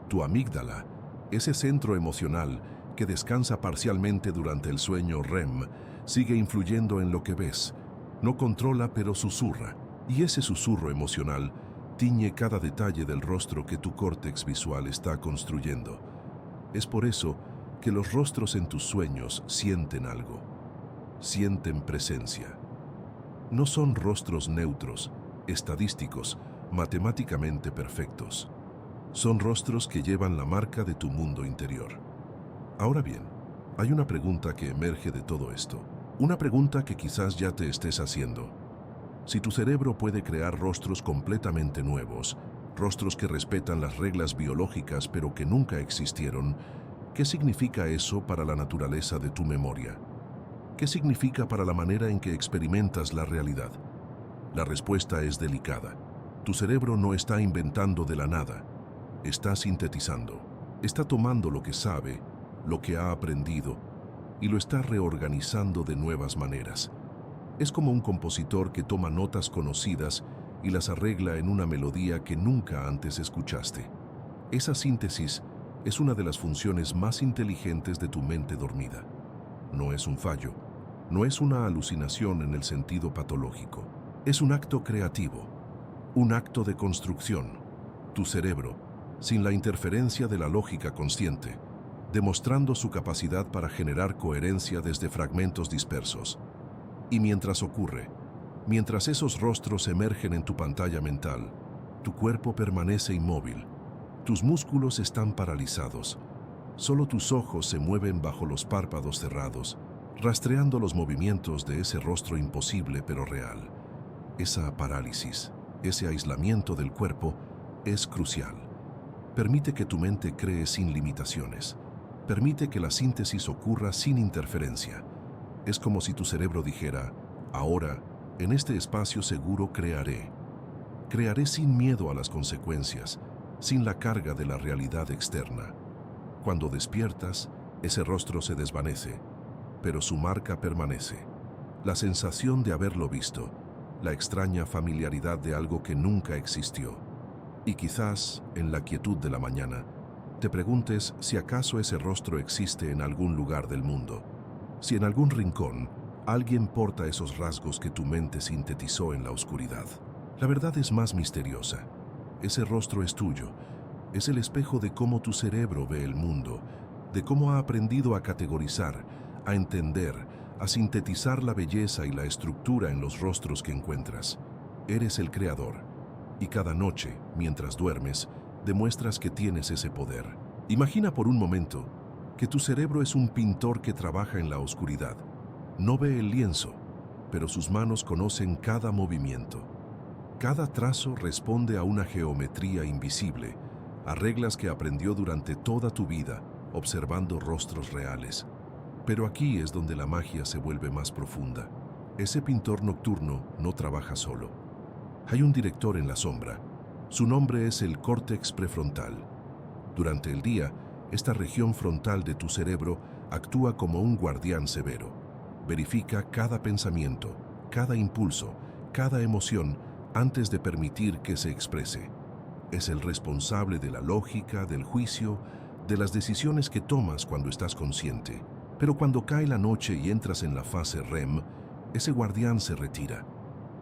tu amígdala, ese centro emocional que descansa parcialmente durante el sueño REM, sigue influyendo en lo que ves. No controla, pero susurra, y ese susurro emocional tiñe cada detalle del rostro que tu córtex visual está construyendo. Es por eso que los rostros en tus sueños sienten algo, sienten presencia. No son rostros neutros, estadísticos, matemáticamente perfectos. Son rostros que llevan la marca de tu mundo interior. Ahora bien, hay una pregunta que emerge de todo esto. Una pregunta que quizás ya te estés haciendo. Si tu cerebro puede crear rostros completamente nuevos, rostros que respetan las reglas biológicas pero que nunca existieron, ¿qué significa eso para la naturaleza de tu memoria? ¿Qué significa para la manera en que experimentas la realidad? La respuesta es delicada. Tu cerebro no está inventando de la nada, está sintetizando. Está tomando lo que sabe, lo que ha aprendido, y lo está reorganizando de nuevas maneras. Es como un compositor que toma notas conocidas y las arregla en una melodía que nunca antes escuchaste. Esa síntesis es una de las funciones más inteligentes de tu mente dormida. No es un fallo, no es una alucinación en el sentido patológico. Es un acto creativo, un acto de construcción. Tu cerebro, sin la interferencia de la lógica consciente, demostrando su capacidad para generar coherencia desde fragmentos dispersos. Y mientras ocurre, mientras esos rostros emergen en tu pantalla mental, tu cuerpo permanece inmóvil, tus músculos están paralizados, solo tus ojos se mueven bajo los párpados cerrados, rastreando los movimientos de ese rostro imposible pero real. Esa parálisis, ese aislamiento del cuerpo es crucial. Permite que tu mente cree sin limitaciones. Permite que la síntesis ocurra sin interferencia. Es como si tu cerebro dijera: ahora, en este espacio seguro crearé. Crearé sin miedo a las consecuencias, sin la carga de la realidad externa. Cuando despiertas, ese rostro se desvanece, pero su marca permanece. La sensación de haberlo visto, la extraña familiaridad de algo que nunca existió. Y quizás, en la quietud de la mañana, te preguntes si acaso ese rostro existe en algún lugar del mundo. Si en algún rincón alguien porta esos rasgos que tu mente sintetizó en la oscuridad. La verdad es más misteriosa. Ese rostro es tuyo. Es el espejo de cómo tu cerebro ve el mundo, de cómo ha aprendido a categorizar, a entender, a sintetizar la belleza y la estructura en los rostros que encuentras. Eres el creador. Y cada noche, mientras duermes, demuestras que tienes ese poder. Imagina por un momento que tu cerebro es un pintor que trabaja en la oscuridad. No ve el lienzo, pero sus manos conocen cada movimiento. Cada trazo responde a una geometría invisible, a reglas que aprendió durante toda tu vida, observando rostros reales. Pero aquí es donde la magia se vuelve más profunda. Ese pintor nocturno no trabaja solo. Hay un director en la sombra. Su nombre es el córtex prefrontal. Durante el día, esta región frontal de tu cerebro actúa como un guardián severo. Verifica cada pensamiento, cada impulso, cada emoción antes de permitir que se exprese. Es el responsable de la lógica, del juicio, de las decisiones que tomas cuando estás consciente. Pero cuando cae la noche y entras en la fase REM, ese guardián se retira.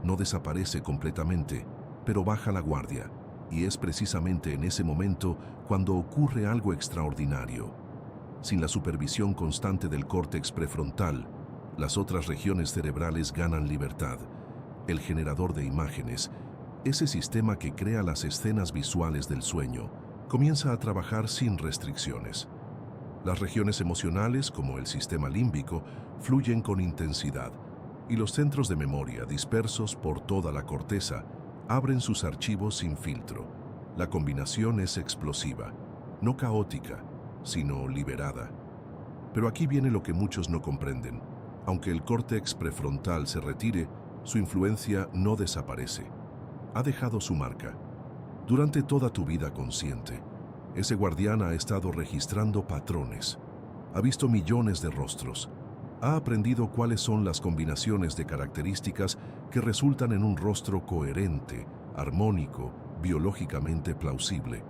No desaparece completamente, pero baja la guardia. Y es precisamente en ese momento cuando ocurre algo extraordinario. Sin la supervisión constante del córtex prefrontal, las otras regiones cerebrales ganan libertad. El generador de imágenes, ese sistema que crea las escenas visuales del sueño, comienza a trabajar sin restricciones. Las regiones emocionales, como el sistema límbico, fluyen con intensidad, y los centros de memoria dispersos por toda la corteza abren sus archivos sin filtro. La combinación es explosiva, no caótica, sino liberada. Pero aquí viene lo que muchos no comprenden. Aunque el córtex prefrontal se retire, su influencia no desaparece. Ha dejado su marca. Durante toda tu vida consciente, ese guardián ha estado registrando patrones. Ha visto millones de rostros. Ha aprendido cuáles son las combinaciones de características que resultan en un rostro coherente, armónico, biológicamente plausible.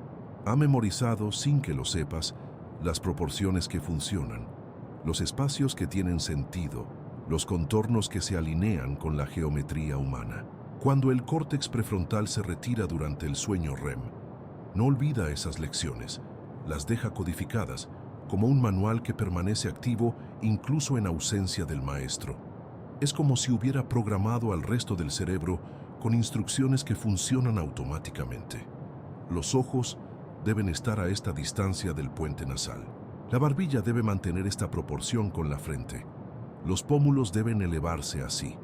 Ha memorizado, sin que lo sepas, las proporciones que funcionan, los espacios que tienen sentido, los contornos que se alinean con la geometría humana. Cuando el córtex prefrontal se retira durante el sueño REM, no olvida esas lecciones, las deja codificadas, como un manual que permanece activo incluso en ausencia del maestro. Es como si hubiera programado al resto del cerebro con instrucciones que funcionan automáticamente. Los ojos deben estar a esta distancia del puente nasal. La barbilla debe mantener esta proporción con la frente. Los pómulos deben elevarse así.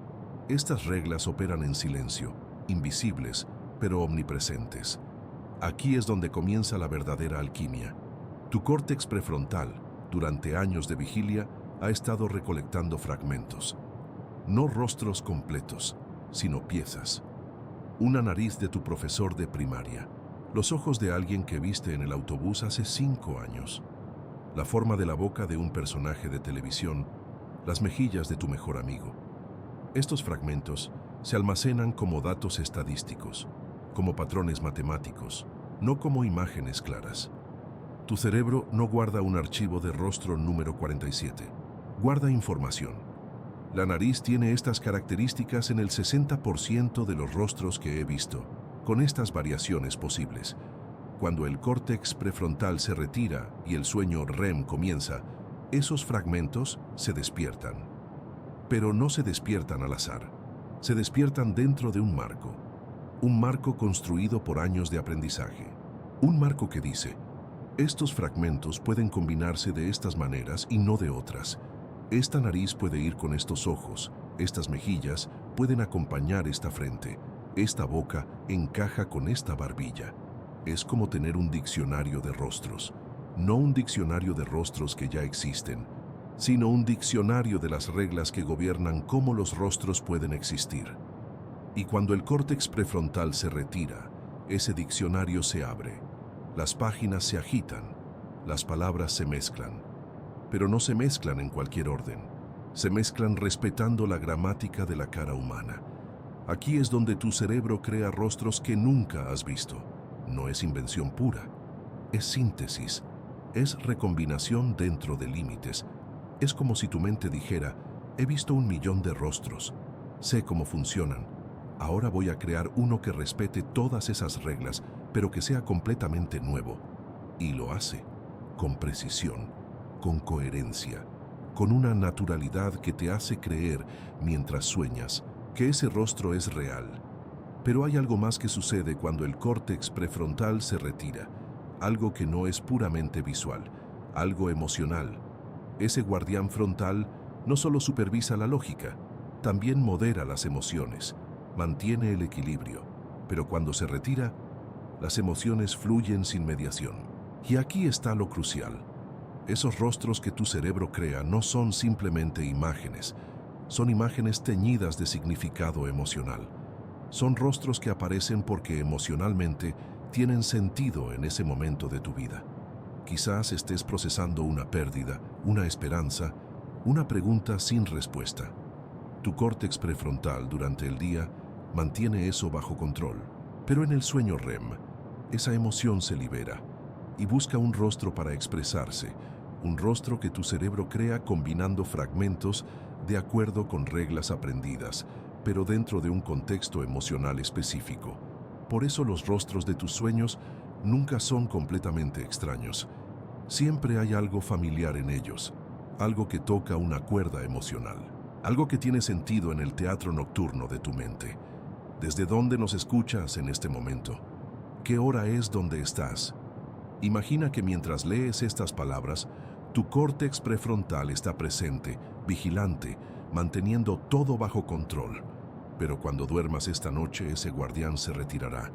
Estas reglas operan en silencio, invisibles, pero omnipresentes. Aquí es donde comienza la verdadera alquimia. Tu córtex prefrontal, durante años de vigilia, ha estado recolectando fragmentos. No rostros completos, sino piezas. Una nariz de tu profesor de primaria. Los ojos de alguien que viste en el autobús hace 5 años. La forma de la boca de un personaje de televisión. Las mejillas de tu mejor amigo. Estos fragmentos se almacenan como datos estadísticos, como patrones matemáticos, no como imágenes claras. Tu cerebro no guarda un archivo de rostro número 47, guarda información. La nariz tiene estas características en el 60% de los rostros que he visto, con estas variaciones posibles. Cuando el córtex prefrontal se retira y el sueño REM comienza, esos fragmentos se despiertan. Pero no se despiertan al azar, se despiertan dentro de un marco construido por años de aprendizaje. Un marco que dice: estos fragmentos pueden combinarse de estas maneras y no de otras. Esta nariz puede ir con estos ojos, estas mejillas pueden acompañar esta frente, esta boca encaja con esta barbilla. Es como tener un diccionario de rostros, no un diccionario de rostros que ya existen, sino un diccionario de las reglas que gobiernan cómo los rostros pueden existir. Y cuando el córtex prefrontal se retira, ese diccionario se abre. Las páginas se agitan, las palabras se mezclan, pero no se mezclan en cualquier orden. Se mezclan respetando la gramática de la cara humana. Aquí es donde tu cerebro crea rostros que nunca has visto. No es invención pura, es síntesis, es recombinación dentro de límites. Es como si tu mente dijera: he visto 1.000.000 de rostros, sé cómo funcionan, ahora voy a crear uno que respete todas esas reglas, pero que sea completamente nuevo. Y lo hace, con precisión, con coherencia, con una naturalidad que te hace creer, mientras sueñas, que ese rostro es real. Pero hay algo más que sucede cuando el córtex prefrontal se retira, algo que no es puramente visual, algo emocional. Ese guardián frontal no solo supervisa la lógica, también modera las emociones, mantiene el equilibrio, pero cuando se retira, las emociones fluyen sin mediación. Y aquí está lo crucial. Esos rostros que tu cerebro crea no son simplemente imágenes, son imágenes teñidas de significado emocional. Son rostros que aparecen porque emocionalmente tienen sentido en ese momento de tu vida. Quizás estés procesando una pérdida, una esperanza, una pregunta sin respuesta. Tu córtex prefrontal durante el día mantiene eso bajo control, pero en el sueño REM, esa emoción se libera y busca un rostro para expresarse, un rostro que tu cerebro crea combinando fragmentos de acuerdo con reglas aprendidas, pero dentro de un contexto emocional específico. Por eso los rostros de tus sueños nunca son completamente extraños. Siempre hay algo familiar en ellos, algo que toca una cuerda emocional, algo que tiene sentido en el teatro nocturno de tu mente. ¿Desde dónde nos escuchas en este momento? ¿Qué hora es donde estás? Imagina que mientras lees estas palabras, tu córtex prefrontal está presente, vigilante, manteniendo todo bajo control. Pero cuando duermas esta noche, ese guardián se retirará.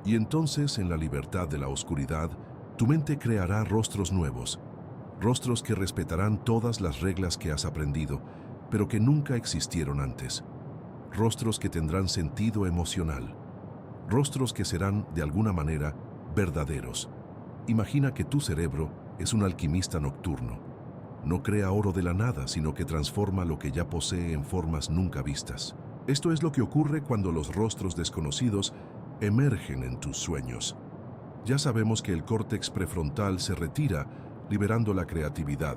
Y entonces, en la libertad de la oscuridad, tu mente creará rostros nuevos, rostros que respetarán todas las reglas que has aprendido, pero que nunca existieron antes. Rostros que tendrán sentido emocional. Rostros que serán, de alguna manera, verdaderos. Imagina que tu cerebro es un alquimista nocturno. No crea oro de la nada, sino que transforma lo que ya posee en formas nunca vistas. Esto es lo que ocurre cuando los rostros desconocidos emergen en tus sueños. Ya sabemos que el córtex prefrontal se retira, liberando la creatividad.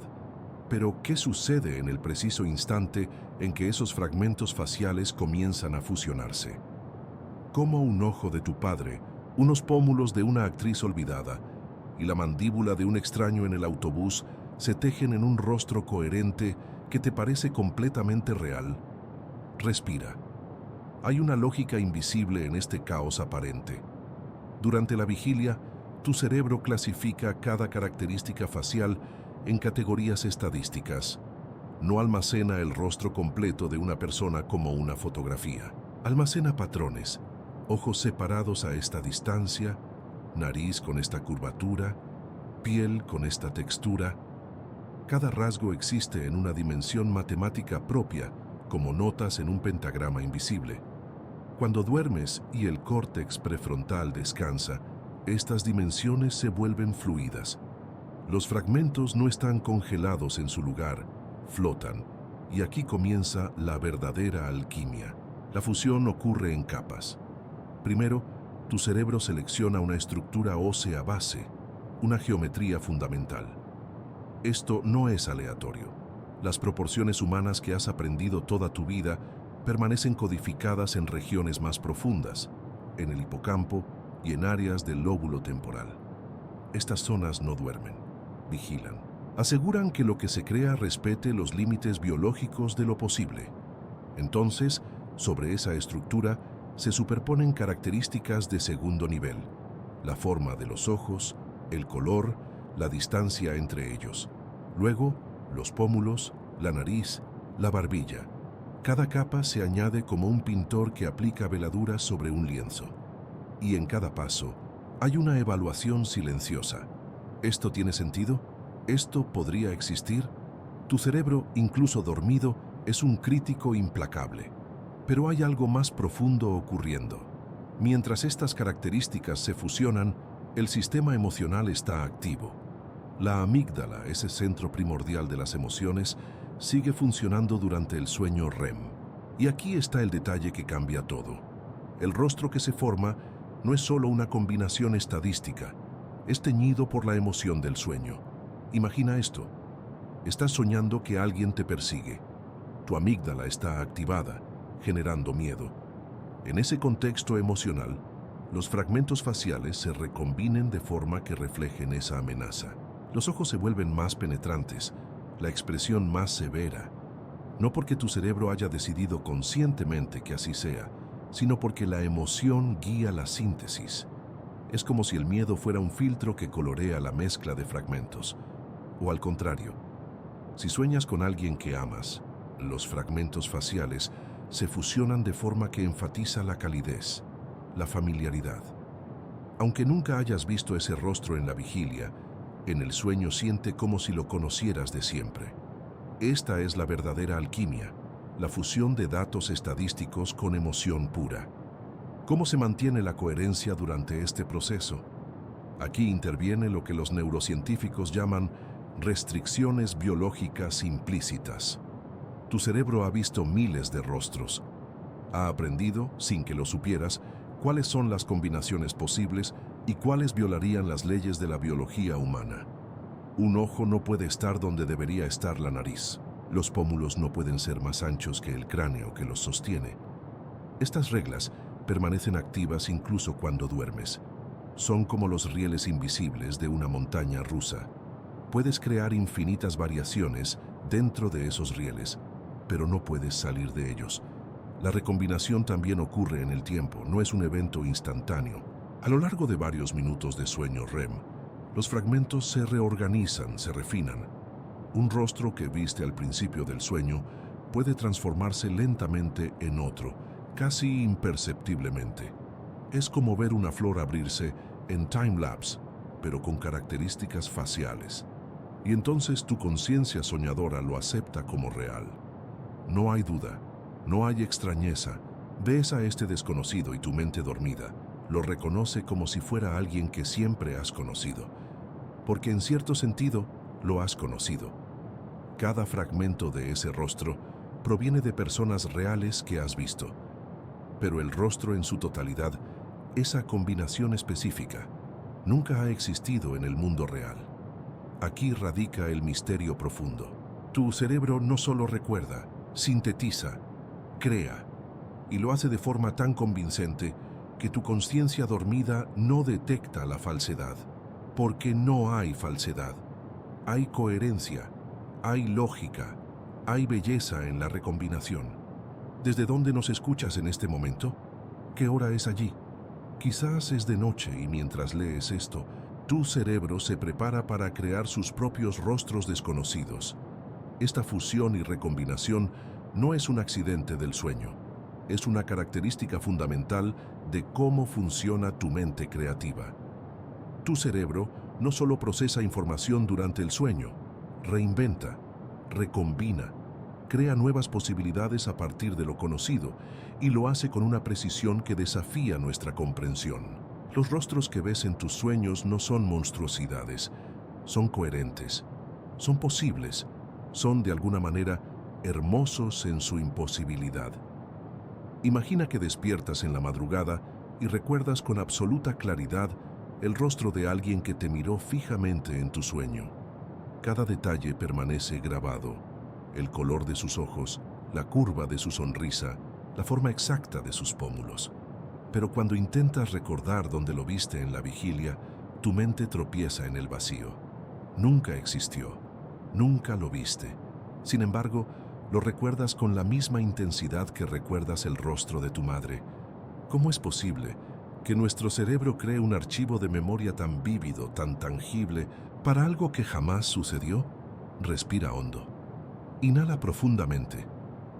Pero, ¿qué sucede en el preciso instante en que esos fragmentos faciales comienzan a fusionarse? Como un ojo de tu padre, unos pómulos de una actriz olvidada y la mandíbula de un extraño en el autobús se tejen en un rostro coherente que te parece completamente real. Respira. Hay una lógica invisible en este caos aparente. Durante la vigilia, tu cerebro clasifica cada característica facial en categorías estadísticas. No almacena el rostro completo de una persona como una fotografía. Almacena patrones, ojos separados a esta distancia, nariz con esta curvatura, piel con esta textura. Cada rasgo existe en una dimensión matemática propia, como notas en un pentagrama invisible. Cuando duermes y el córtex prefrontal descansa, estas dimensiones se vuelven fluidas. Los fragmentos no están congelados en su lugar, flotan, y aquí comienza la verdadera alquimia. La fusión ocurre en capas. Primero, tu cerebro selecciona una estructura ósea base, una geometría fundamental. Esto no es aleatorio. Las proporciones humanas que has aprendido toda tu vida permanecen codificadas en regiones más profundas, en el hipocampo y en áreas del lóbulo temporal. Estas zonas no duermen, vigilan. Aseguran que lo que se crea respete los límites biológicos de lo posible. Entonces, sobre esa estructura se superponen características de segundo nivel: la forma de los ojos, el color, la distancia entre ellos. Luego, los pómulos, la nariz, la barbilla. Cada capa se añade como un pintor que aplica veladuras sobre un lienzo. Y en cada paso hay una evaluación silenciosa. ¿Esto tiene sentido? ¿Esto podría existir? Tu cerebro, incluso dormido, es un crítico implacable. Pero hay algo más profundo ocurriendo. Mientras estas características se fusionan, el sistema emocional está activo. La amígdala, ese centro primordial de las emociones, sigue funcionando durante el sueño REM. Y aquí está el detalle que cambia todo. El rostro que se forma no es solo una combinación estadística, es teñido por la emoción del sueño. Imagina esto. Estás soñando que alguien te persigue. Tu amígdala está activada, generando miedo. En ese contexto emocional, los fragmentos faciales se recombinen de forma que reflejen esa amenaza. Los ojos se vuelven más penetrantes, la expresión más severa, no porque tu cerebro haya decidido conscientemente que así sea, sino porque la emoción guía la síntesis. Es como si el miedo fuera un filtro que colorea la mezcla de fragmentos. O al contrario, si sueñas con alguien que amas, los fragmentos faciales se fusionan de forma que enfatiza la calidez, la familiaridad. Aunque nunca hayas visto ese rostro en la vigilia, en el sueño siente como si lo conocieras de siempre. Esta es la verdadera alquimia, la fusión de datos estadísticos con emoción pura. ¿Cómo se mantiene la coherencia durante este proceso? Aquí interviene lo que los neurocientíficos llaman restricciones biológicas implícitas. Tu cerebro ha visto miles de rostros. Ha aprendido, sin que lo supieras, cuáles son las combinaciones posibles y cuáles violarían las leyes de la biología humana. Un ojo no puede estar donde debería estar la nariz. Los pómulos no pueden ser más anchos que el cráneo que los sostiene. Estas reglas permanecen activas incluso cuando duermes. Son como los rieles invisibles de una montaña rusa. Puedes crear infinitas variaciones dentro de esos rieles, pero no puedes salir de ellos. La recombinación también ocurre en el tiempo, no es un evento instantáneo. A lo largo de varios minutos de sueño REM, los fragmentos se reorganizan, se refinan. Un rostro que viste al principio del sueño puede transformarse lentamente en otro, casi imperceptiblemente. Es como ver una flor abrirse en time-lapse, pero con características faciales. Y entonces tu conciencia soñadora lo acepta como real. No hay duda, no hay extrañeza. Ves a este desconocido y tu mente dormida lo reconoce como si fuera alguien que siempre has conocido, porque en cierto sentido lo has conocido. Cada fragmento de ese rostro proviene de personas reales que has visto, pero el rostro en su totalidad, esa combinación específica, nunca ha existido en el mundo real. Aquí radica el misterio profundo. Tu cerebro no solo recuerda, sintetiza, crea, y lo hace de forma tan convincente que tu conciencia dormida no detecta la falsedad, porque no hay falsedad. Hay coherencia, hay lógica, hay belleza en la recombinación. ¿Desde dónde nos escuchas en este momento? ¿Qué hora es allí? Quizás es de noche y mientras lees esto, tu cerebro se prepara para crear sus propios rostros desconocidos. Esta fusión y recombinación no es un accidente del sueño, es una característica fundamental de cómo funciona tu mente creativa. Tu cerebro no solo procesa información durante el sueño, reinventa, recombina, crea nuevas posibilidades a partir de lo conocido y lo hace con una precisión que desafía nuestra comprensión. Los rostros que ves en tus sueños no son monstruosidades, son coherentes, son posibles, son de alguna manera hermosos en su imposibilidad. Imagina que despiertas en la madrugada y recuerdas con absoluta claridad el rostro de alguien que te miró fijamente en tu sueño. Cada detalle permanece grabado: el color de sus ojos, la curva de su sonrisa, la forma exacta de sus pómulos. Pero cuando intentas recordar dónde lo viste en la vigilia, tu mente tropieza en el vacío. Nunca existió, nunca lo viste. Sin embargo, lo recuerdas con la misma intensidad que recuerdas el rostro de tu madre. ¿Cómo es posible que nuestro cerebro cree un archivo de memoria tan vívido, tan tangible, para algo que jamás sucedió? Respira hondo. Inhala profundamente,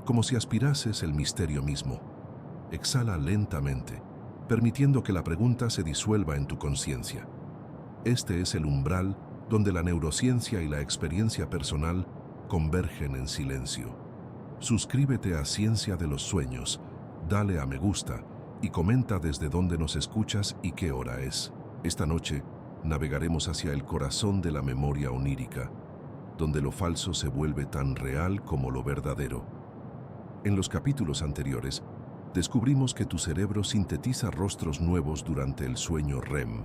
como si aspirases el misterio mismo. Exhala lentamente, permitiendo que la pregunta se disuelva en tu conciencia. Este es el umbral donde la neurociencia y la experiencia personal convergen en silencio. Suscríbete a Ciencia de los Sueños, dale a me gusta y comenta desde dónde nos escuchas y qué hora es. Esta noche navegaremos hacia el corazón de la memoria onírica, donde lo falso se vuelve tan real como lo verdadero. En los capítulos anteriores, descubrimos que tu cerebro sintetiza rostros nuevos durante el sueño REM,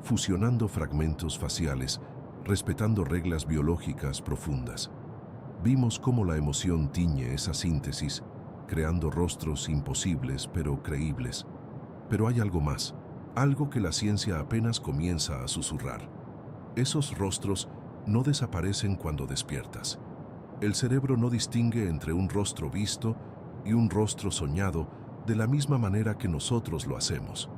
fusionando fragmentos faciales, respetando reglas biológicas profundas. Vimos cómo la emoción tiñe esa síntesis, creando rostros imposibles pero creíbles. Pero hay algo más, algo que la ciencia apenas comienza a susurrar. Esos rostros no desaparecen cuando despiertas. El cerebro no distingue entre un rostro visto y un rostro soñado de la misma manera que nosotros lo hacemos.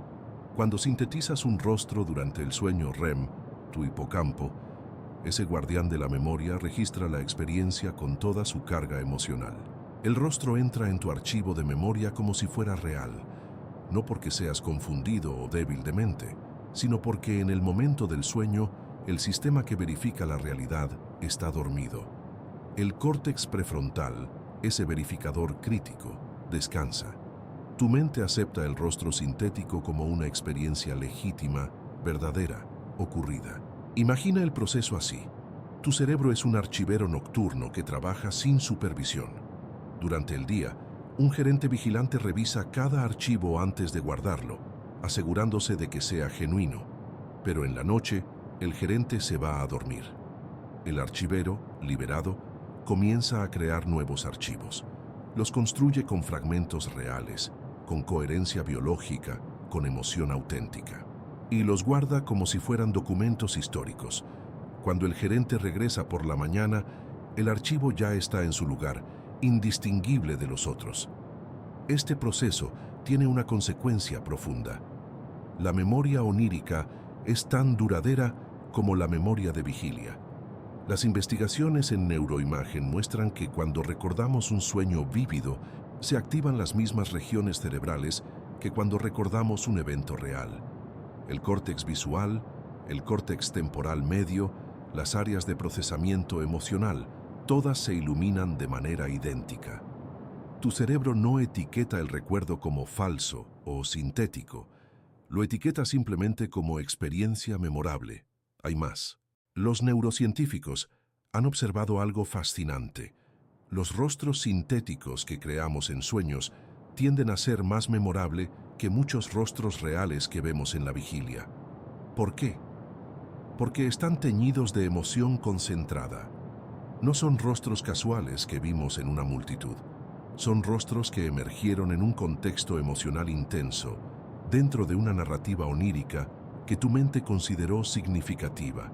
Cuando sintetizas un rostro durante el sueño REM, tu hipocampo, ese guardián de la memoria, registra la experiencia con toda su carga emocional. El rostro entra en tu archivo de memoria como si fuera real, no porque seas confundido o débil de mente, sino porque en el momento del sueño, el sistema que verifica la realidad está dormido. El córtex prefrontal, ese verificador crítico, descansa. Tu mente acepta el rostro sintético como una experiencia legítima, verdadera, ocurrida. Imagina el proceso así. Tu cerebro es un archivero nocturno que trabaja sin supervisión. Durante el día, un gerente vigilante revisa cada archivo antes de guardarlo, asegurándose de que sea genuino. Pero en la noche, el gerente se va a dormir. El archivero, liberado, comienza a crear nuevos archivos. Los construye con fragmentos reales, con coherencia biológica, con emoción auténtica. Y los guarda como si fueran documentos históricos. Cuando el gerente regresa por la mañana, el archivo ya está en su lugar, indistinguible de los otros. Este proceso tiene una consecuencia profunda. La memoria onírica es tan duradera como la memoria de vigilia. Las investigaciones en neuroimagen muestran que cuando recordamos un sueño vívido, se activan las mismas regiones cerebrales que cuando recordamos un evento real. El córtex visual, el córtex temporal medio, las áreas de procesamiento emocional, todas se iluminan de manera idéntica. Tu cerebro no etiqueta el recuerdo como falso o sintético, lo etiqueta simplemente como experiencia memorable. Hay más. Los neurocientíficos han observado algo fascinante. Los rostros sintéticos que creamos en sueños tienden a ser más memorable que muchos rostros reales que vemos en la vigilia. ¿Por qué? Porque están teñidos de emoción concentrada. No son rostros casuales que vimos en una multitud. Son rostros que emergieron en un contexto emocional intenso, dentro de una narrativa onírica que tu mente consideró significativa.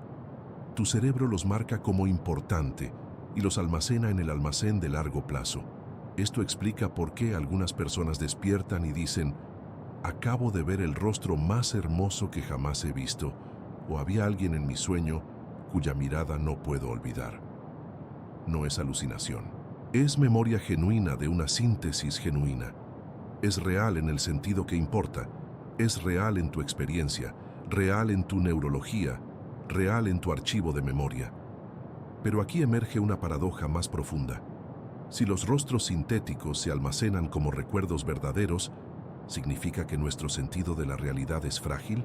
Tu cerebro los marca como importante y los almacena en el almacén de largo plazo. Esto explica por qué algunas personas despiertan y dicen: acabo de ver el rostro más hermoso que jamás he visto, o había alguien en mi sueño cuya mirada no puedo olvidar. No es alucinación. Es memoria genuina de una síntesis genuina. Es real en el sentido que importa. Es real en tu experiencia, real en tu neurología, real en tu archivo de memoria. Pero aquí emerge una paradoja más profunda. Si los rostros sintéticos se almacenan como recuerdos verdaderos, ¿significa que nuestro sentido de la realidad es frágil?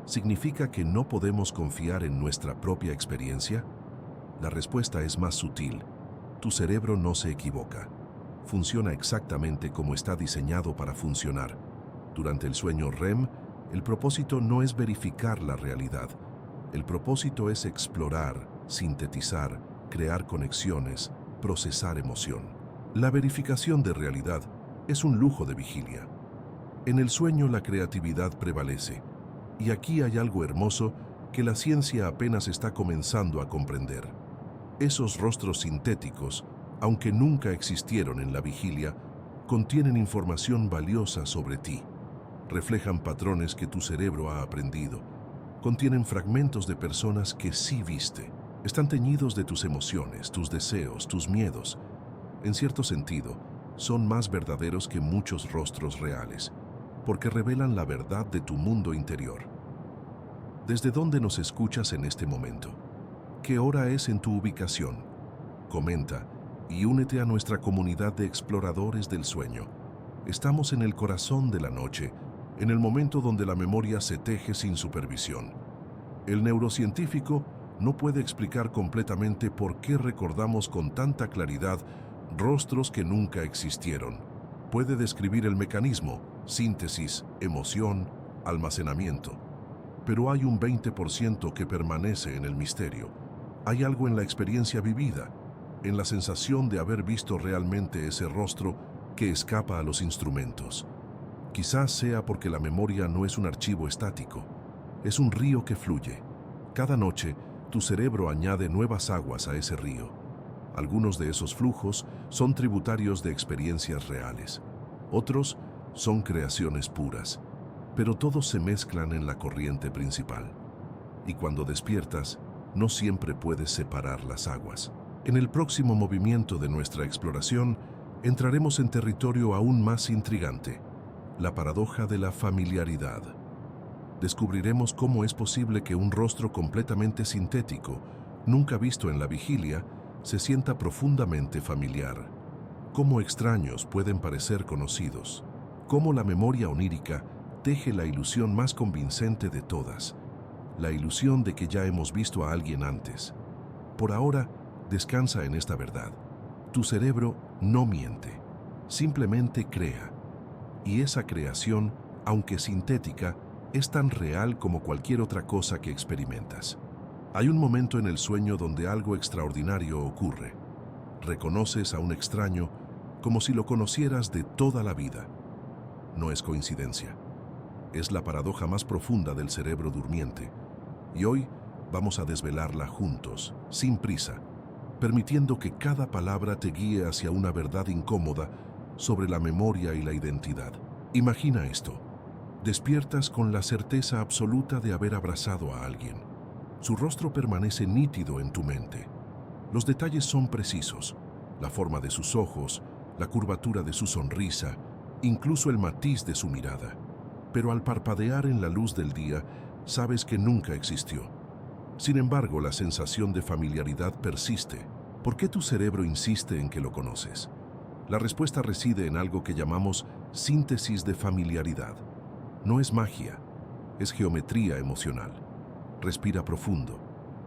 ¿Significa que no podemos confiar en nuestra propia experiencia? La respuesta es más sutil. Tu cerebro no se equivoca. Funciona exactamente como está diseñado para funcionar. Durante el sueño REM, el propósito no es verificar la realidad. El propósito es explorar, sintetizar, crear conexiones, procesar emoción. La verificación de realidad es un lujo de vigilia. En el sueño la creatividad prevalece. Y aquí hay algo hermoso que la ciencia apenas está comenzando a comprender. Esos rostros sintéticos, aunque nunca existieron en la vigilia, contienen información valiosa sobre ti. Reflejan patrones que tu cerebro ha aprendido. Contienen fragmentos de personas que sí viste. Están teñidos de tus emociones, tus deseos, tus miedos. En cierto sentido, son más verdaderos que muchos rostros reales, porque revelan la verdad de tu mundo interior. ¿Desde dónde nos escuchas en este momento? ¿Qué hora es en tu ubicación? Comenta y únete a nuestra comunidad de exploradores del sueño. Estamos en el corazón de la noche, en el momento donde la memoria se teje sin supervisión. El neurocientífico no puede explicar completamente por qué recordamos con tanta claridad rostros que nunca existieron. Puede describir el mecanismo, síntesis, emoción, almacenamiento. Pero hay un 20% que permanece en el misterio. Hay algo en la experiencia vivida, en la sensación de haber visto realmente ese rostro que escapa a los instrumentos. Quizás sea porque la memoria no es un archivo estático, es un río que fluye. Cada noche, tu cerebro añade nuevas aguas a ese río. Algunos de esos flujos son tributarios de experiencias reales. Otros son creaciones puras, pero todos se mezclan en la corriente principal. Y cuando despiertas, no siempre puedes separar las aguas. En el próximo movimiento de nuestra exploración, entraremos en territorio aún más intrigante: la paradoja de la familiaridad. Descubriremos cómo es posible que un rostro completamente sintético, nunca visto en la vigilia, se sienta profundamente familiar. Cómo extraños pueden parecer conocidos. Cómo la memoria onírica teje la ilusión más convincente de todas. La ilusión de que ya hemos visto a alguien antes. Por ahora, descansa en esta verdad. Tu cerebro no miente, simplemente crea. Y esa creación, aunque sintética, es tan real como cualquier otra cosa que experimentas. Hay un momento en el sueño donde algo extraordinario ocurre. Reconoces a un extraño como si lo conocieras de toda la vida. No es coincidencia. Es la paradoja más profunda del cerebro durmiente. Y hoy vamos a desvelarla juntos, sin prisa, permitiendo que cada palabra te guíe hacia una verdad incómoda sobre la memoria y la identidad. Imagina esto. Despiertas con la certeza absoluta de haber abrazado a alguien. Su rostro permanece nítido en tu mente. Los detalles son precisos, la forma de sus ojos, la curvatura de su sonrisa, incluso el matiz de su mirada. Pero al parpadear en la luz del día, sabes que nunca existió. Sin embargo, la sensación de familiaridad persiste. ¿Por qué tu cerebro insiste en que lo conoces? La respuesta reside en algo que llamamos síntesis de familiaridad. No es magia, es geometría emocional. Respira profundo,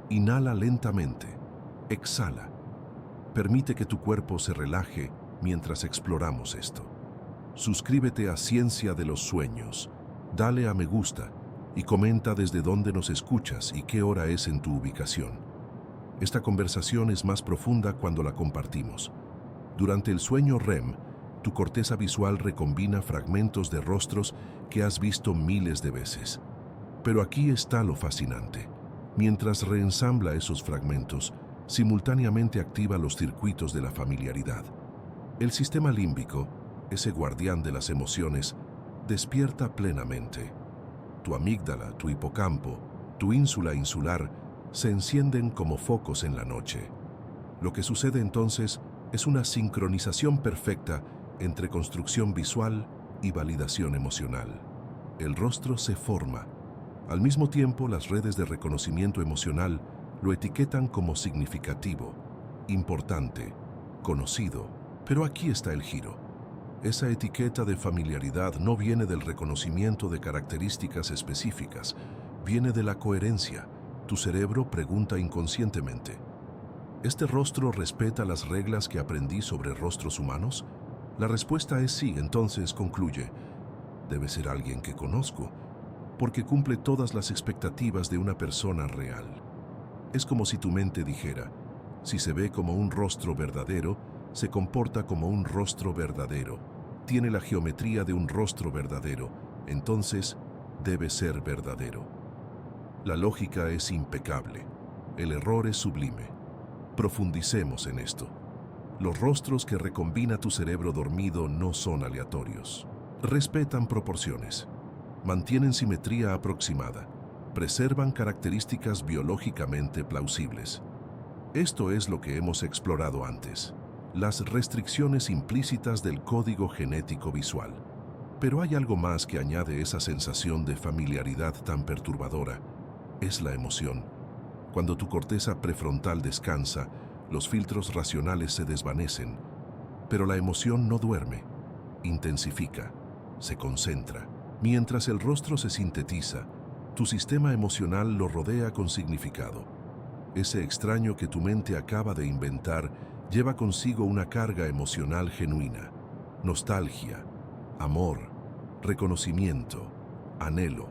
inhala lentamente, exhala. Permite que tu cuerpo se relaje mientras exploramos esto. Suscríbete a Ciencia de los Sueños, dale a me gusta y comenta desde dónde nos escuchas y qué hora es en tu ubicación. Esta conversación es más profunda cuando la compartimos. Durante el sueño REM, tu corteza visual recombina fragmentos de rostros que has visto miles de veces. Pero aquí está lo fascinante. Mientras reensambla esos fragmentos, simultáneamente activa los circuitos de la familiaridad. El sistema límbico, ese guardián de las emociones, despierta plenamente. Tu amígdala, tu hipocampo, tu ínsula insular se encienden como focos en la noche. Lo que sucede entonces es una sincronización perfecta entre construcción visual y validación emocional. El rostro se forma. Al mismo tiempo, las redes de reconocimiento emocional lo etiquetan como significativo, importante, conocido. Pero aquí está el giro. Esa etiqueta de familiaridad no viene del reconocimiento de características específicas, viene de la coherencia. Tu cerebro pregunta inconscientemente: ¿este rostro respeta las reglas que aprendí sobre rostros humanos? La respuesta es sí, entonces concluye: debe ser alguien que conozco, porque cumple todas las expectativas de una persona real. Es como si tu mente dijera: si se ve como un rostro verdadero, se comporta como un rostro verdadero, tiene la geometría de un rostro verdadero, entonces debe ser verdadero. La lógica es impecable, el error es sublime. Profundicemos en esto. Los rostros que recombina tu cerebro dormido no son aleatorios. Respetan proporciones, mantienen simetría aproximada, preservan características biológicamente plausibles. Esto es lo que hemos explorado antes, las restricciones implícitas del código genético visual. Pero hay algo más que añade esa sensación de familiaridad tan perturbadora. Es la emoción. Cuando tu corteza prefrontal descansa, los filtros racionales se desvanecen, pero la emoción no duerme, intensifica, se concentra. Mientras el rostro se sintetiza, tu sistema emocional lo rodea con significado. Ese extraño que tu mente acaba de inventar lleva consigo una carga emocional genuina, nostalgia, amor, reconocimiento, anhelo.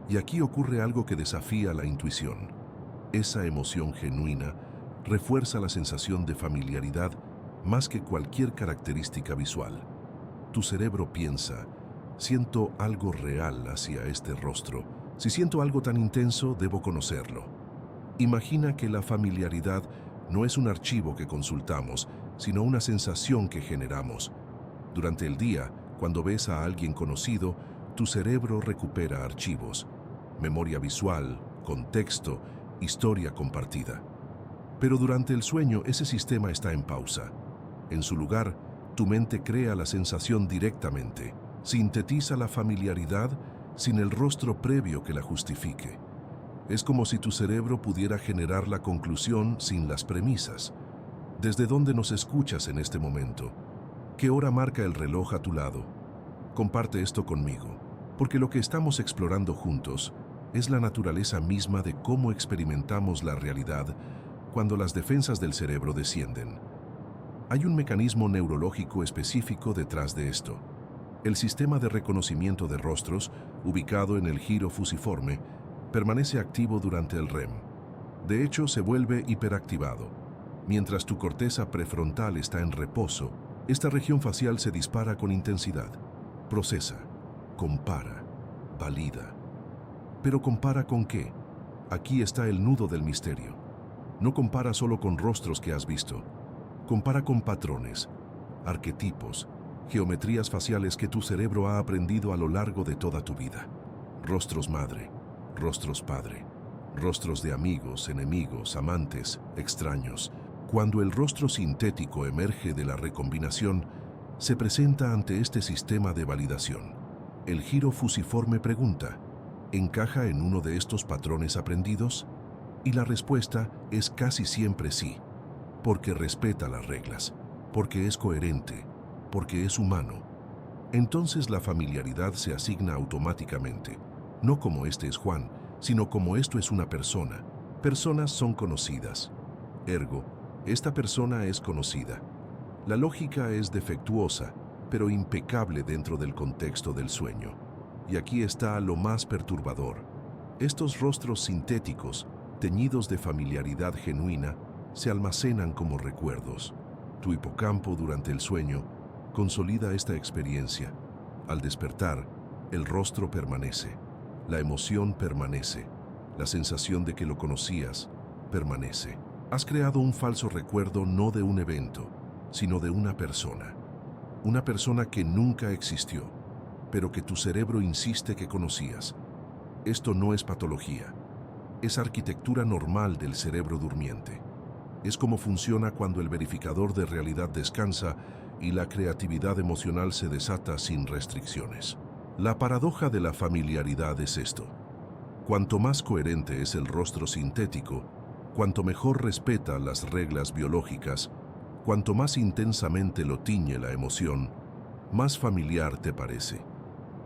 Y aquí ocurre algo que desafía la intuición. Esa emoción genuina refuerza la sensación de familiaridad más que cualquier característica visual. Tu cerebro piensa: siento algo real hacia este rostro. Si siento algo tan intenso, debo conocerlo. Imagina que la familiaridad no es un archivo que consultamos, sino una sensación que generamos. Durante el día, cuando ves a alguien conocido, tu cerebro recupera archivos, memoria visual, contexto, historia compartida. Pero durante el sueño ese sistema está en pausa. En su lugar, tu mente crea la sensación directamente, sintetiza la familiaridad sin el rostro previo que la justifique. Es como si tu cerebro pudiera generar la conclusión sin las premisas. ¿Desde dónde nos escuchas en este momento? ¿Qué hora marca el reloj a tu lado? Comparte esto conmigo, porque lo que estamos explorando juntos es la naturaleza misma de cómo experimentamos la realidad cuando las defensas del cerebro descienden. Hay un mecanismo neurológico específico detrás de esto. El sistema de reconocimiento de rostros, ubicado en el giro fusiforme, permanece activo durante el REM. De hecho, se vuelve hiperactivado. Mientras tu corteza prefrontal está en reposo, esta región facial se dispara con intensidad. Procesa, compara, valida. ¿Pero compara con qué? Aquí está el nudo del misterio. No compara solo con rostros que has visto. Compara con patrones, arquetipos, geometrías faciales que tu cerebro ha aprendido a lo largo de toda tu vida. Rostros madre, rostros padre, rostros de amigos, enemigos, amantes, extraños. Cuando el rostro sintético emerge de la recombinación, se presenta ante este sistema de validación. El giro fusiforme pregunta, ¿encaja en uno de estos patrones aprendidos? Y la respuesta es casi siempre sí, porque respeta las reglas, porque es coherente, porque es humano. Entonces la familiaridad se asigna automáticamente, no como este es Juan, sino como esto es una persona. Personas son conocidas. Ergo, esta persona es conocida. La lógica es defectuosa, pero impecable dentro del contexto del sueño. Y aquí está lo más perturbador. Estos rostros sintéticos, teñidos de familiaridad genuina, se almacenan como recuerdos. Tu hipocampo durante el sueño consolida esta experiencia. Al despertar, el rostro permanece, la emoción permanece, la sensación de que lo conocías permanece. Has creado un falso recuerdo no de un evento, sino de una persona. Una persona que nunca existió, pero que tu cerebro insiste que conocías. Esto no es patología, es arquitectura normal del cerebro durmiente. Es como funciona cuando el verificador de realidad descansa y la creatividad emocional se desata sin restricciones. La paradoja de la familiaridad es esto. Cuanto más coherente es el rostro sintético, cuanto mejor respeta las reglas biológicas, cuanto más intensamente lo tiñe la emoción, más familiar te parece.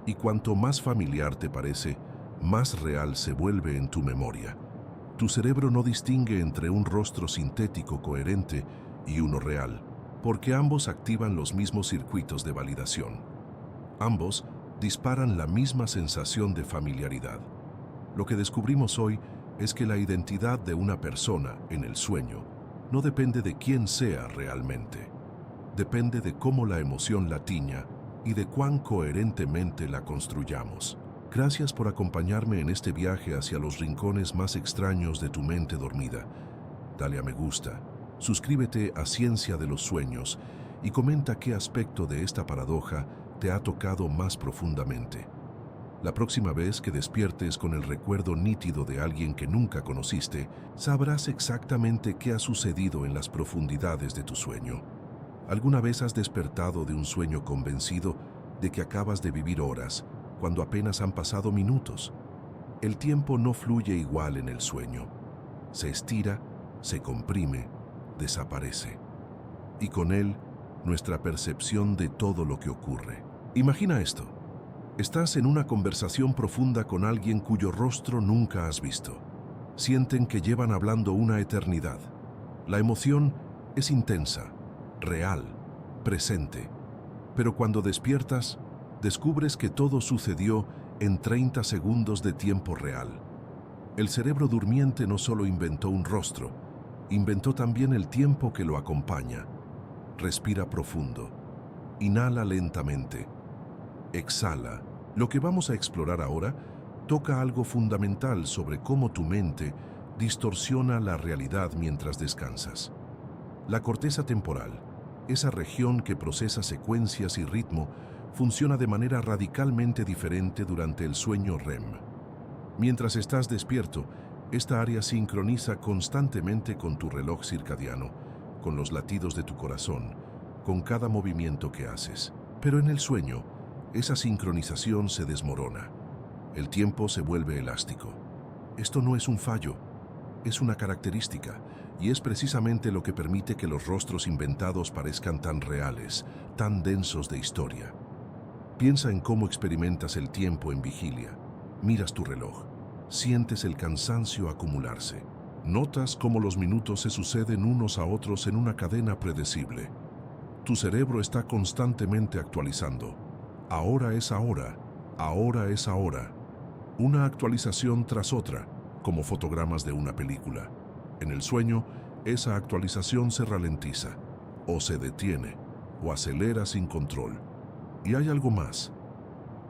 Y cuanto más familiar te parece, más real se vuelve en tu memoria. Tu cerebro no distingue entre un rostro sintético coherente y uno real, porque ambos activan los mismos circuitos de validación. Ambos disparan la misma sensación de familiaridad. Lo que descubrimos hoy es que la identidad de una persona en el sueño no depende de quién sea realmente. Depende de cómo la emoción la tiña y de cuán coherentemente la construyamos. Gracias por acompañarme en este viaje hacia los rincones más extraños de tu mente dormida. Dale a me gusta, suscríbete a Ciencia de los Sueños y comenta qué aspecto de esta paradoja te ha tocado más profundamente. La próxima vez que despiertes con el recuerdo nítido de alguien que nunca conociste, sabrás exactamente qué ha sucedido en las profundidades de tu sueño. ¿Alguna vez has despertado de un sueño convencido de que acabas de vivir horas, cuando apenas han pasado minutos? El tiempo no fluye igual en el sueño. Se estira, se comprime, desaparece. Y con él, nuestra percepción de todo lo que ocurre. Imagina esto. Estás en una conversación profunda con alguien cuyo rostro nunca has visto. Sienten que llevan hablando una eternidad. La emoción es intensa, real, presente. Pero cuando despiertas, descubres que todo sucedió en 30 segundos de tiempo real. El cerebro durmiente no solo inventó un rostro, inventó también el tiempo que lo acompaña. Respira profundo. Inhala lentamente. Exhala. Lo que vamos a explorar ahora toca algo fundamental sobre cómo tu mente distorsiona la realidad mientras descansas. La corteza temporal, esa región que procesa secuencias y ritmo, funciona de manera radicalmente diferente durante el sueño REM. Mientras estás despierto, esta área sincroniza constantemente con tu reloj circadiano, con los latidos de tu corazón, con cada movimiento que haces. Pero en el sueño, esa sincronización se desmorona. El tiempo se vuelve elástico. Esto no es un fallo, es una característica, y es precisamente lo que permite que los rostros inventados parezcan tan reales, tan densos de historia. Piensa en cómo experimentas el tiempo en vigilia. Miras tu reloj, sientes el cansancio acumularse. Notas cómo los minutos se suceden unos a otros en una cadena predecible. Tu cerebro está constantemente actualizando. Ahora es ahora, ahora es ahora. Una actualización tras otra, como fotogramas de una película. En el sueño, esa actualización se ralentiza, o se detiene, o acelera sin control. Y hay algo más.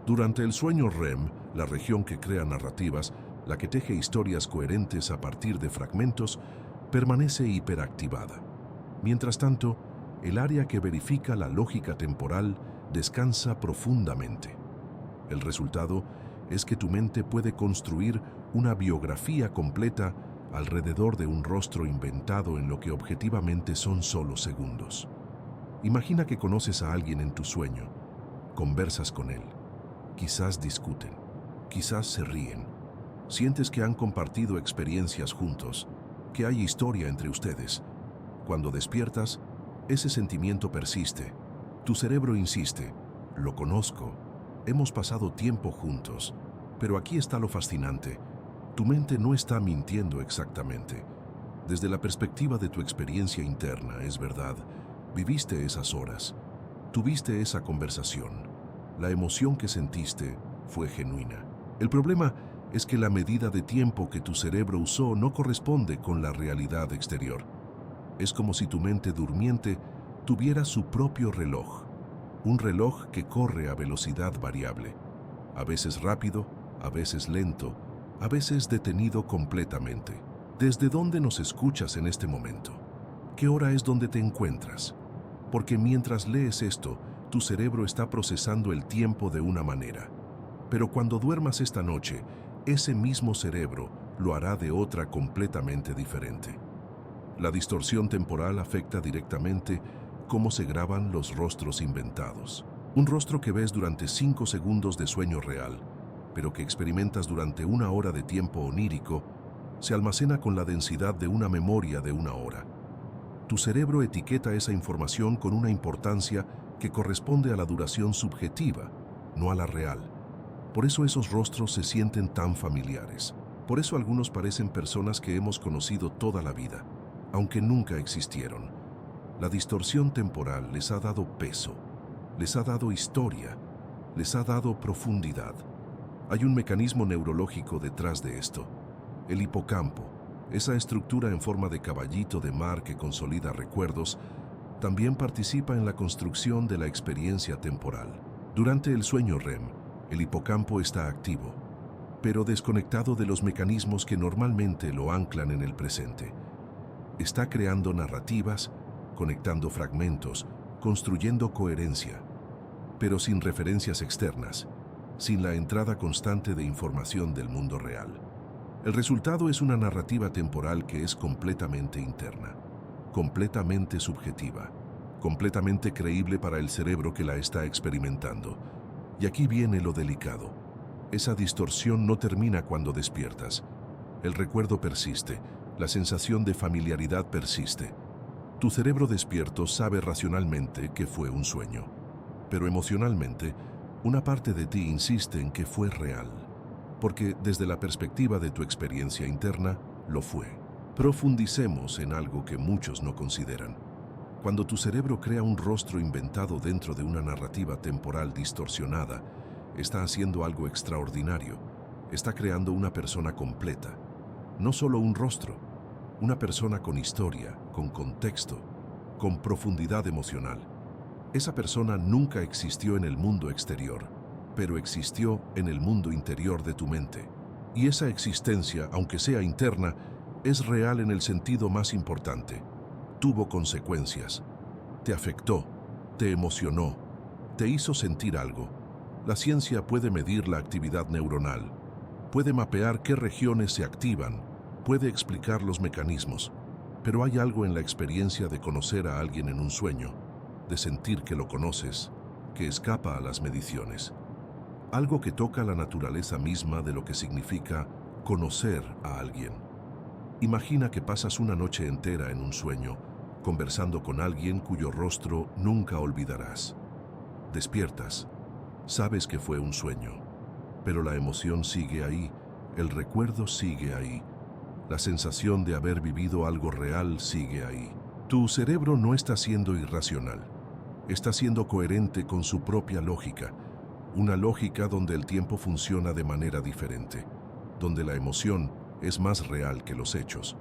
Durante el sueño REM, la región que crea narrativas, la que teje historias coherentes a partir de fragmentos, permanece hiperactivada. Mientras tanto, el área que verifica la lógica temporal descansa profundamente. El resultado es que tu mente puede construir una biografía completa alrededor de un rostro inventado en lo que objetivamente son solo segundos. Imagina que conoces a alguien en tu sueño, conversas con él, quizás discuten, quizás se ríen, sientes que han compartido experiencias juntos, que hay historia entre ustedes. Cuando despiertas, ese sentimiento persiste, tu cerebro insiste, lo conozco, hemos pasado tiempo juntos, pero aquí está lo fascinante, tu mente no está mintiendo exactamente. Desde la perspectiva de tu experiencia interna, es verdad, viviste esas horas, tuviste esa conversación, la emoción que sentiste fue genuina. El problema es que la medida de tiempo que tu cerebro usó no corresponde con la realidad exterior. Es como si tu mente durmiente tuviera su propio reloj, un reloj que corre a velocidad variable, a veces rápido, a veces lento, a veces detenido completamente. ¿Desde dónde nos escuchas en este momento? ¿Qué hora es donde te encuentras? Porque mientras lees esto, tu cerebro está procesando el tiempo de una manera. Pero cuando duermas esta noche, ese mismo cerebro lo hará de otra completamente diferente. La distorsión temporal afecta directamente cómo se graban los rostros inventados. Un rostro que ves durante 5 segundos de sueño real, pero que experimentas durante 1 hora de tiempo onírico, se almacena con la densidad de una memoria de 1 hora. Tu cerebro etiqueta esa información con una importancia que corresponde a la duración subjetiva, no a la real. Por eso esos rostros se sienten tan familiares. Por eso algunos parecen personas que hemos conocido toda la vida, aunque nunca existieron. La distorsión temporal les ha dado peso, les ha dado historia, les ha dado profundidad. Hay un mecanismo neurológico detrás de esto. El hipocampo, esa estructura en forma de caballito de mar que consolida recuerdos, también participa en la construcción de la experiencia temporal. Durante el sueño REM, el hipocampo está activo, pero desconectado de los mecanismos que normalmente lo anclan en el presente. Está creando narrativas, conectando fragmentos, construyendo coherencia, pero sin referencias externas, sin la entrada constante de información del mundo real. El resultado es una narrativa temporal que es completamente interna, completamente subjetiva, completamente creíble para el cerebro que la está experimentando. Y aquí viene lo delicado. Esa distorsión no termina cuando despiertas. El recuerdo persiste, la sensación de familiaridad persiste. Tu cerebro despierto sabe racionalmente que fue un sueño, pero emocionalmente, una parte de ti insiste en que fue real, porque desde la perspectiva de tu experiencia interna, lo fue. Profundicemos en algo que muchos no consideran. Cuando tu cerebro crea un rostro inventado dentro de una narrativa temporal distorsionada, está haciendo algo extraordinario. Está creando una persona completa. No solo un rostro, una persona con historia, con contexto, con profundidad emocional. Esa persona nunca existió en el mundo exterior, pero existió en el mundo interior de tu mente. Y esa existencia, aunque sea interna, es real en el sentido más importante. Tuvo consecuencias. Te afectó, te emocionó, te hizo sentir algo. La ciencia puede medir la actividad neuronal, puede mapear qué regiones se activan, puede explicar los mecanismos, pero hay algo en la experiencia de conocer a alguien en un sueño, de sentir que lo conoces, que escapa a las mediciones. Algo que toca la naturaleza misma de lo que significa conocer a alguien. Imagina que pasas una noche entera en un sueño, conversando con alguien cuyo rostro nunca olvidarás. Despiertas, sabes que fue un sueño, pero la emoción sigue ahí, el recuerdo sigue ahí, la sensación de haber vivido algo real sigue ahí. Tu cerebro no está siendo irracional, está siendo coherente con su propia lógica, una lógica donde el tiempo funciona de manera diferente, donde la emoción es más real que los hechos,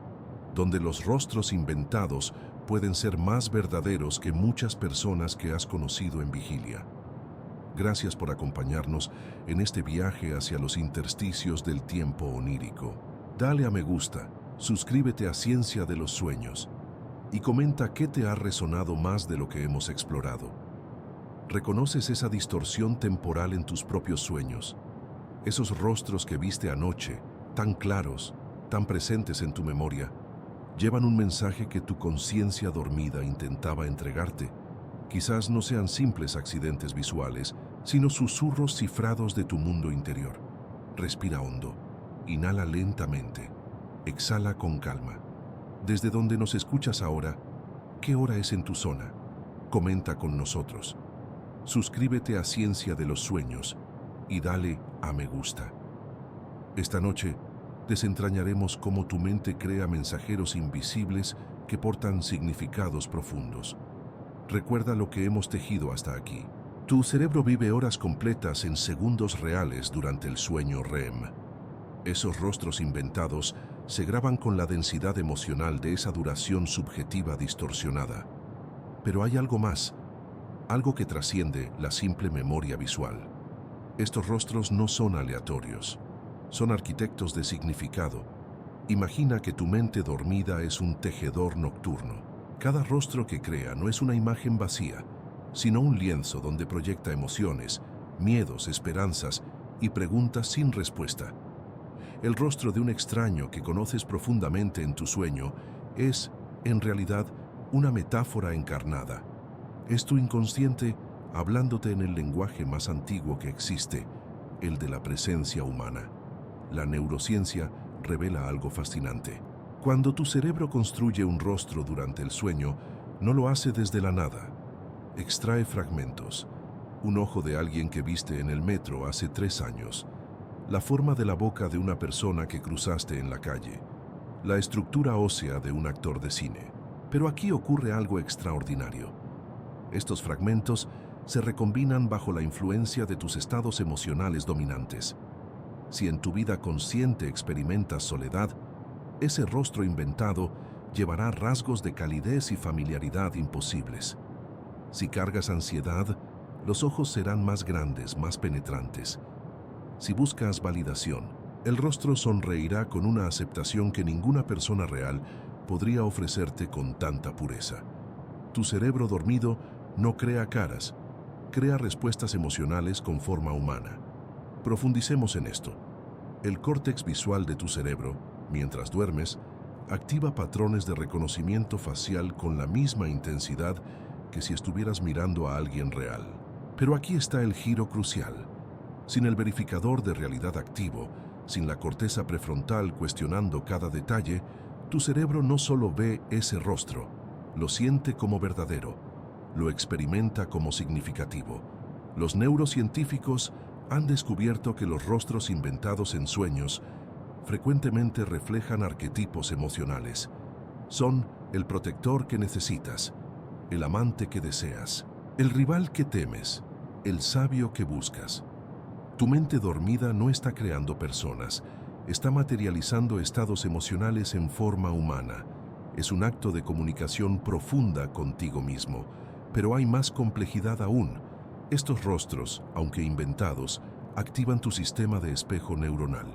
donde los rostros inventados pueden ser más verdaderos que muchas personas que has conocido en vigilia. Gracias por acompañarnos en este viaje hacia los intersticios del tiempo onírico. Dale a me gusta, suscríbete a Ciencia de los Sueños y comenta qué te ha resonado más de lo que hemos explorado. ¿Reconoces esa distorsión temporal en tus propios sueños? Esos rostros que viste anoche, tan claros, tan presentes en tu memoria, llevan un mensaje que tu conciencia dormida intentaba entregarte. Quizás no sean simples accidentes visuales, sino susurros cifrados de tu mundo interior. Respira hondo, inhala lentamente, exhala con calma. Desde donde nos escuchas ahora, ¿qué hora es en tu zona? Comenta con nosotros. Suscríbete a Ciencia de los Sueños y dale a me gusta. Esta noche desentrañaremos cómo tu mente crea mensajeros invisibles que portan significados profundos. Recuerda lo que hemos tejido hasta aquí. Tu cerebro vive horas completas en segundos reales durante el sueño REM. Esos rostros inventados se graban con la densidad emocional de esa duración subjetiva distorsionada. Pero hay algo más, algo que trasciende la simple memoria visual. Estos rostros no son aleatorios, son arquitectos de significado. Imagina que tu mente dormida es un tejedor nocturno. Cada rostro que crea no es una imagen vacía, sino un lienzo donde proyecta emociones, miedos, esperanzas y preguntas sin respuesta. El rostro de un extraño que conoces profundamente en tu sueño es, en realidad, una metáfora encarnada. Es tu inconsciente hablándote en el lenguaje más antiguo que existe, el de la presencia humana. La neurociencia revela algo fascinante. Cuando tu cerebro construye un rostro durante el sueño, no lo hace desde la nada. Extrae fragmentos. Un ojo de alguien que viste en el metro hace 3 años. La forma de la boca de una persona que cruzaste en la calle. La estructura ósea de un actor de cine. Pero aquí ocurre algo extraordinario. Estos fragmentos se recombinan bajo la influencia de tus estados emocionales dominantes. Si en tu vida consciente experimentas soledad, ese rostro inventado llevará rasgos de calidez y familiaridad imposibles. Si cargas ansiedad, los ojos serán más grandes, más penetrantes. Si buscas validación, el rostro sonreirá con una aceptación que ninguna persona real podría ofrecerte con tanta pureza. Tu cerebro dormido no crea caras, crea respuestas emocionales con forma humana. Profundicemos en esto. El córtex visual de tu cerebro, mientras duermes, activa patrones de reconocimiento facial con la misma intensidad que si estuvieras mirando a alguien real. Pero aquí está el giro crucial. Sin el verificador de realidad activo, sin la corteza prefrontal cuestionando cada detalle, tu cerebro no solo ve ese rostro, lo siente como verdadero, lo experimenta como significativo. Los neurocientíficos han descubierto que los rostros inventados en sueños frecuentemente reflejan arquetipos emocionales. Son el protector que necesitas, el amante que deseas, el rival que temes, el sabio que buscas. Tu mente dormida no está creando personas, está materializando estados emocionales en forma humana. Es un acto de comunicación profunda contigo mismo, pero hay más complejidad aún. Estos rostros, aunque inventados, activan tu sistema de espejo neuronal.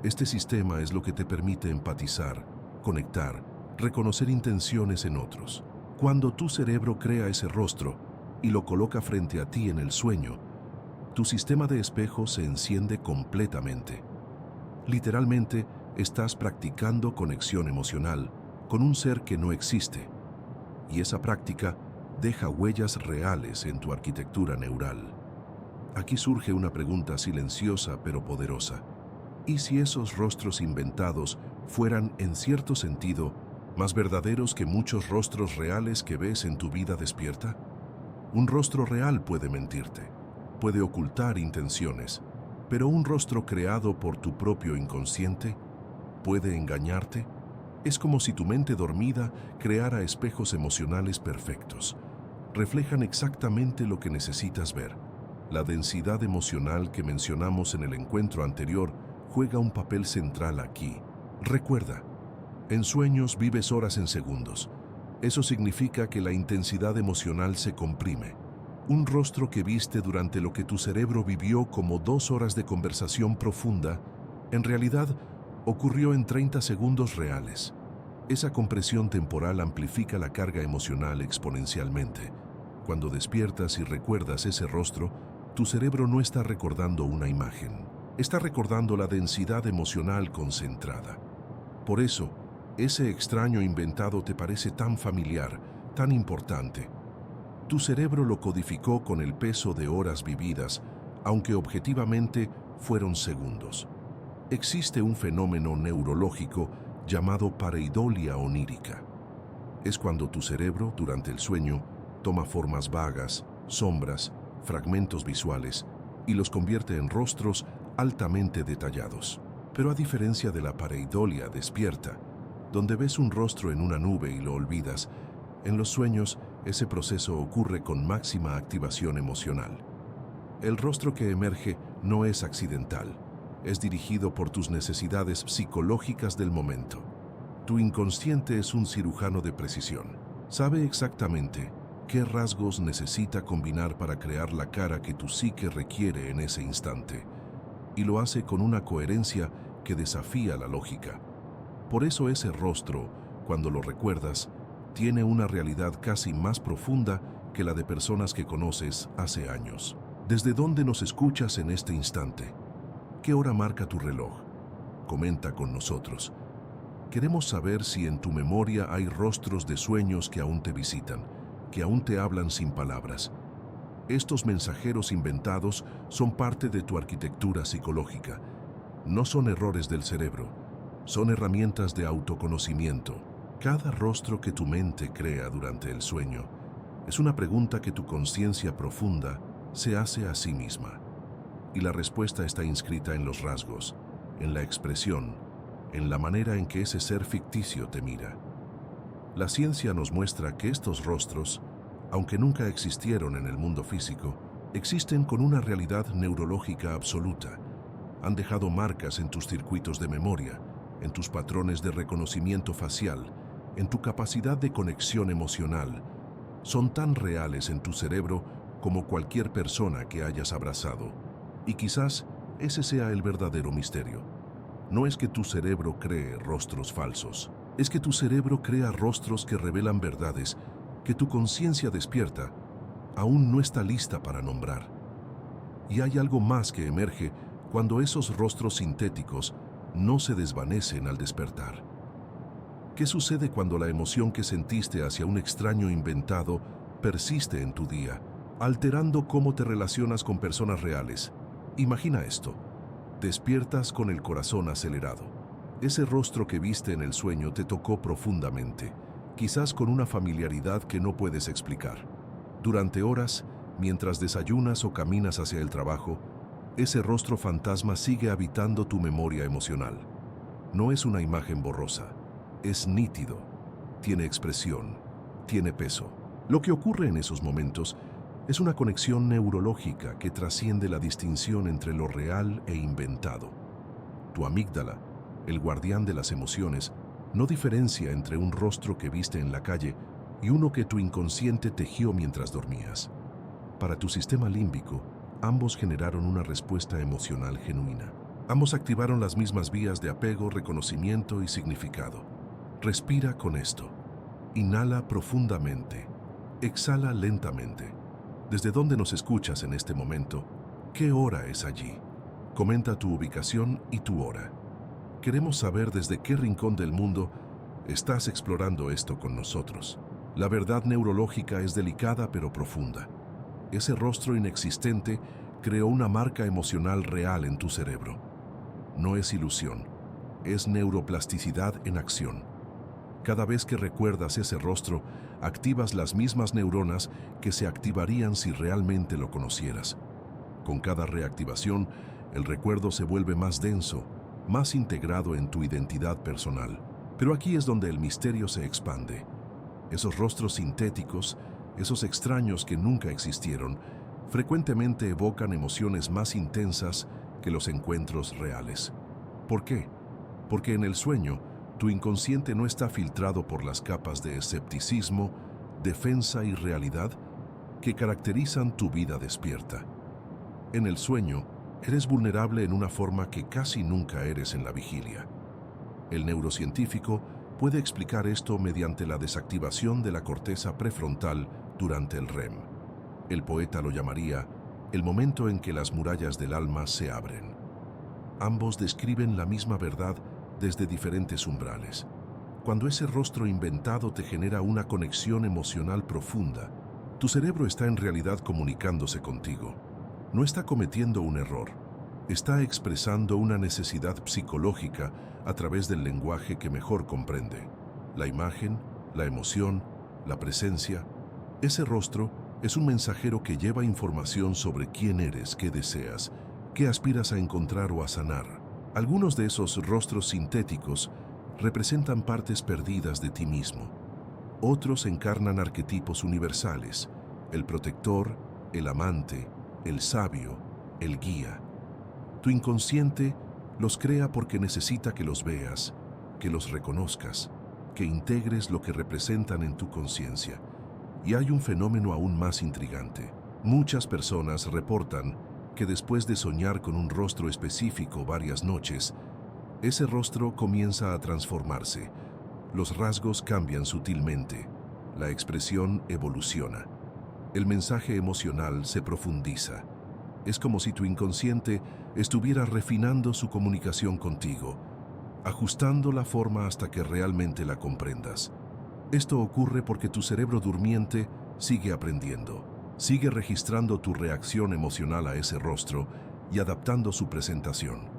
Este sistema es lo que te permite empatizar, conectar, reconocer intenciones en otros. Cuando tu cerebro crea ese rostro y lo coloca frente a ti en el sueño, tu sistema de espejo se enciende completamente. Literalmente, estás practicando conexión emocional con un ser que no existe. Y esa práctica deja huellas reales en tu arquitectura neural. Aquí surge una pregunta silenciosa pero poderosa. ¿Y si esos rostros inventados fueran, en cierto sentido, más verdaderos que muchos rostros reales que ves en tu vida despierta? Un rostro real puede mentirte, puede ocultar intenciones, pero un rostro creado por tu propio inconsciente puede engañarte. Es como si tu mente dormida creara espejos emocionales perfectos. Reflejan exactamente lo que necesitas ver. La densidad emocional que mencionamos en el encuentro anterior juega un papel central aquí. Recuerda, en sueños vives horas en segundos. Eso significa que la intensidad emocional se comprime. Un rostro que viste durante lo que tu cerebro vivió como 2 horas de conversación profunda, en realidad ocurrió en 30 segundos reales. Esa compresión temporal amplifica la carga emocional exponencialmente. Cuando despiertas y recuerdas ese rostro, tu cerebro no está recordando una imagen. Está recordando la densidad emocional concentrada. Por eso, ese extraño inventado te parece tan familiar, tan importante. Tu cerebro lo codificó con el peso de horas vividas, aunque objetivamente fueron segundos. Existe un fenómeno neurológico llamado pareidolia onírica. Es cuando tu cerebro, durante el sueño, toma formas vagas, sombras, fragmentos visuales y los convierte en rostros altamente detallados. Pero a diferencia de la pareidolia despierta, donde ves un rostro en una nube y lo olvidas, en los sueños ese proceso ocurre con máxima activación emocional. El rostro que emerge no es accidental, es dirigido por tus necesidades psicológicas del momento. Tu inconsciente es un cirujano de precisión. Sabe exactamente qué rasgos necesita combinar para crear la cara que tu psique requiere en ese instante, y lo hace con una coherencia que desafía la lógica. Por eso ese rostro, cuando lo recuerdas, tiene una realidad casi más profunda que la de personas que conoces hace años. ¿Desde dónde nos escuchas en este instante? ¿Qué hora marca tu reloj? Comenta con nosotros. Queremos saber si en tu memoria hay rostros de sueños que aún te visitan, que aún te hablan sin palabras. Estos mensajeros inventados son parte de tu arquitectura psicológica. No son errores del cerebro, son herramientas de autoconocimiento. Cada rostro que tu mente crea durante el sueño es una pregunta que tu conciencia profunda se hace a sí misma. Y la respuesta está inscrita en los rasgos, en la expresión, en la manera en que ese ser ficticio te mira. La ciencia nos muestra que estos rostros, aunque nunca existieron en el mundo físico, existen con una realidad neurológica absoluta. Han dejado marcas en tus circuitos de memoria, en tus patrones de reconocimiento facial, en tu capacidad de conexión emocional. Son tan reales en tu cerebro como cualquier persona que hayas abrazado. Y quizás ese sea el verdadero misterio. No es que tu cerebro cree rostros falsos, es que tu cerebro crea rostros que revelan verdades que tu conciencia despierta aún no está lista para nombrar. Y hay algo más que emerge cuando esos rostros sintéticos no se desvanecen al despertar. ¿Qué sucede cuando la emoción que sentiste hacia un extraño inventado persiste en tu día, alterando cómo te relacionas con personas reales? Imagina esto. Despiertas con el corazón acelerado. Ese rostro que viste en el sueño te tocó profundamente, quizás con una familiaridad que no puedes explicar. Durante horas, mientras desayunas o caminas hacia el trabajo, ese rostro fantasma sigue habitando tu memoria emocional. No es una imagen borrosa, es nítido, tiene expresión, tiene peso. Lo que ocurre en esos momentos es una conexión neurológica que trasciende la distinción entre lo real e inventado. Tu amígdala, el guardián de las emociones, no diferencia entre un rostro que viste en la calle y uno que tu inconsciente tejió mientras dormías. Para tu sistema límbico, ambos generaron una respuesta emocional genuina. Ambos activaron las mismas vías de apego, reconocimiento y significado. Respira con esto. Inhala profundamente. Exhala lentamente. ¿Desde dónde nos escuchas en este momento? ¿Qué hora es allí? Comenta tu ubicación y tu hora. Queremos saber desde qué rincón del mundo estás explorando esto con nosotros. La verdad neurológica es delicada pero profunda. Ese rostro inexistente creó una marca emocional real en tu cerebro. No es ilusión, es neuroplasticidad en acción. Cada vez que recuerdas ese rostro, activas las mismas neuronas que se activarían si realmente lo conocieras. Con cada reactivación, el recuerdo se vuelve más denso, más integrado en tu identidad personal. Pero aquí es donde el misterio se expande. Esos rostros sintéticos, esos extraños que nunca existieron, frecuentemente evocan emociones más intensas que los encuentros reales. ¿Por qué? Porque en el sueño, tu inconsciente no está filtrado por las capas de escepticismo, defensa y realidad que caracterizan tu vida despierta. En el sueño, eres vulnerable en una forma que casi nunca eres en la vigilia. El neurocientífico puede explicar esto mediante la desactivación de la corteza prefrontal durante el REM. El poeta lo llamaría el momento en que las murallas del alma se abren. Ambos describen la misma verdad desde diferentes umbrales. Cuando ese rostro inventado te genera una conexión emocional profunda, tu cerebro está en realidad comunicándose contigo. No está cometiendo un error. Está expresando una necesidad psicológica a través del lenguaje que mejor comprende. La imagen, la emoción, la presencia. Ese rostro es un mensajero que lleva información sobre quién eres, qué deseas, qué aspiras a encontrar o a sanar. Algunos de esos rostros sintéticos representan partes perdidas de ti mismo. Otros encarnan arquetipos universales: el protector, el amante, el sabio, el guía. Tu inconsciente los crea porque necesita que los veas, que los reconozcas, que integres lo que representan en tu conciencia. Y hay un fenómeno aún más intrigante. Muchas personas reportan que después de soñar con un rostro específico varias noches, ese rostro comienza a transformarse. Los rasgos cambian sutilmente. La expresión evoluciona. El mensaje emocional se profundiza. Es como si tu inconsciente estuviera refinando su comunicación contigo, ajustando la forma hasta que realmente la comprendas. Esto ocurre porque tu cerebro durmiente sigue aprendiendo, sigue registrando tu reacción emocional a ese rostro y adaptando su presentación.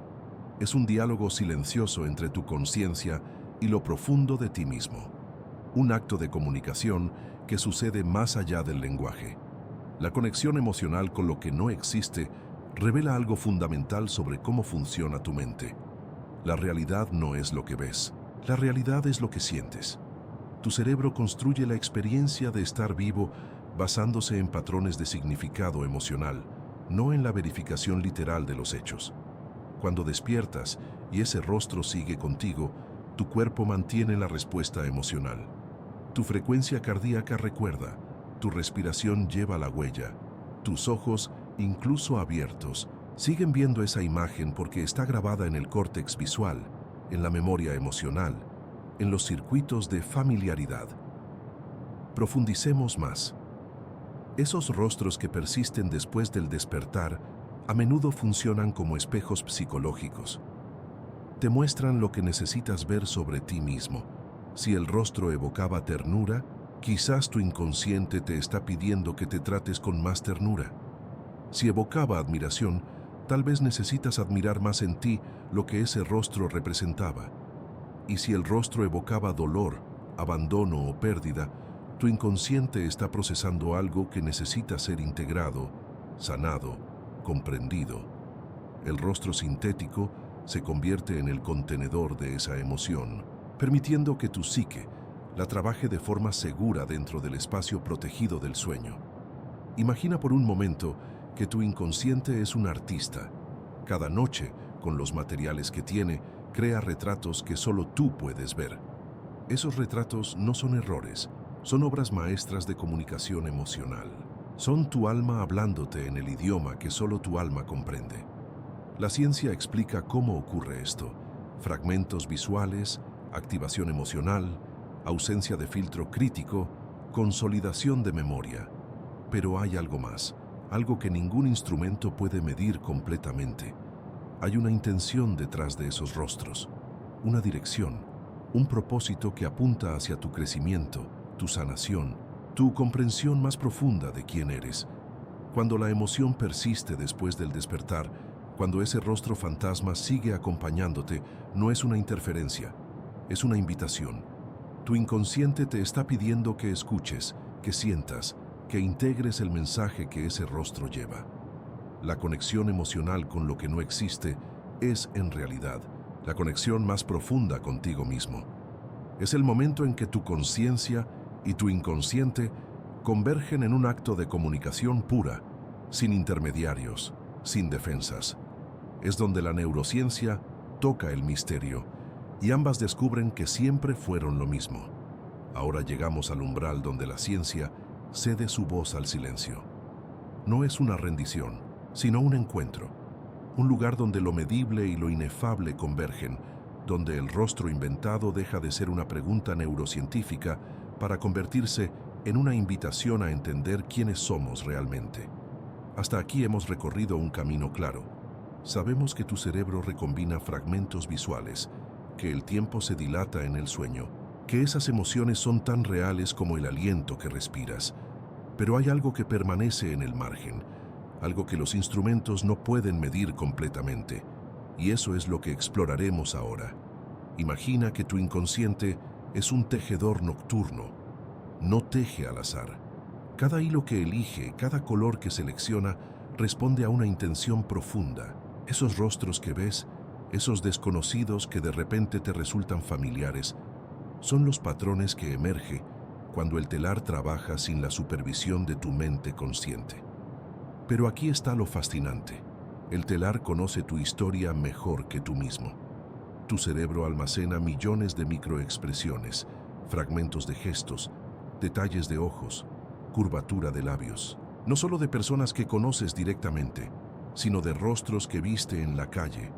Es un diálogo silencioso entre tu conciencia y lo profundo de ti mismo. Un acto de comunicación que sucede más allá del lenguaje. La conexión emocional con lo que no existe revela algo fundamental sobre cómo funciona tu mente. La realidad no es lo que ves, la realidad es lo que sientes. Tu cerebro construye la experiencia de estar vivo basándose en patrones de significado emocional, no en la verificación literal de los hechos. Cuando despiertas y ese rostro sigue contigo, tu cuerpo mantiene la respuesta emocional. Tu frecuencia cardíaca recuerda, tu respiración lleva la huella, tus ojos, incluso abiertos, siguen viendo esa imagen porque está grabada en el córtex visual, en la memoria emocional, en los circuitos de familiaridad. Profundicemos más. Esos rostros que persisten después del despertar a menudo funcionan como espejos psicológicos. Te muestran lo que necesitas ver sobre ti mismo. Si el rostro evocaba ternura, quizás tu inconsciente te está pidiendo que te trates con más ternura. Si evocaba admiración, tal vez necesitas admirar más en ti lo que ese rostro representaba. Y si el rostro evocaba dolor, abandono o pérdida, tu inconsciente está procesando algo que necesita ser integrado, sanado, comprendido. El rostro sintético se convierte en el contenedor de esa emoción, permitiendo que tu psique la trabaje de forma segura dentro del espacio protegido del sueño. Imagina por un momento que tu inconsciente es un artista. Cada noche, con los materiales que tiene, crea retratos que solo tú puedes ver. Esos retratos no son errores, son obras maestras de comunicación emocional. Son tu alma hablándote en el idioma que solo tu alma comprende. La ciencia explica cómo ocurre esto: fragmentos visuales, activación emocional, ausencia de filtro crítico, consolidación de memoria. Pero hay algo más, algo que ningún instrumento puede medir completamente. Hay una intención detrás de esos rostros, una dirección, un propósito que apunta hacia tu crecimiento, tu sanación, tu comprensión más profunda de quién eres. Cuando la emoción persiste después del despertar, cuando ese rostro fantasma sigue acompañándote, no es una interferencia, es una invitación. Tu inconsciente te está pidiendo que escuches, que sientas, que integres el mensaje que ese rostro lleva. La conexión emocional con lo que no existe es, en realidad, la conexión más profunda contigo mismo. Es el momento en que tu conciencia y tu inconsciente convergen en un acto de comunicación pura, sin intermediarios, sin defensas. Es donde la neurociencia toca el misterio y ambas descubren que siempre fueron lo mismo. Ahora llegamos al umbral donde la ciencia cede su voz al silencio. No es una rendición, sino un encuentro. Un lugar donde lo medible y lo inefable convergen, donde el rostro inventado deja de ser una pregunta neurocientífica para convertirse en una invitación a entender quiénes somos realmente. Hasta aquí hemos recorrido un camino claro. Sabemos que tu cerebro recombina fragmentos visuales, que el tiempo se dilata en el sueño, que esas emociones son tan reales como el aliento que respiras. Pero hay algo que permanece en el margen, algo que los instrumentos no pueden medir completamente, y eso es lo que exploraremos ahora. Imagina que tu inconsciente es un tejedor nocturno. No teje al azar. Cada hilo que elige, cada color que selecciona, responde a una intención profunda. Esos rostros que ves, esos desconocidos que de repente te resultan familiares, son los patrones que emergen cuando el telar trabaja sin la supervisión de tu mente consciente. Pero aquí está lo fascinante. El telar conoce tu historia mejor que tú mismo. Tu cerebro almacena millones de microexpresiones, fragmentos de gestos, detalles de ojos, curvatura de labios. No solo de personas que conoces directamente, sino de rostros que viste en la calle,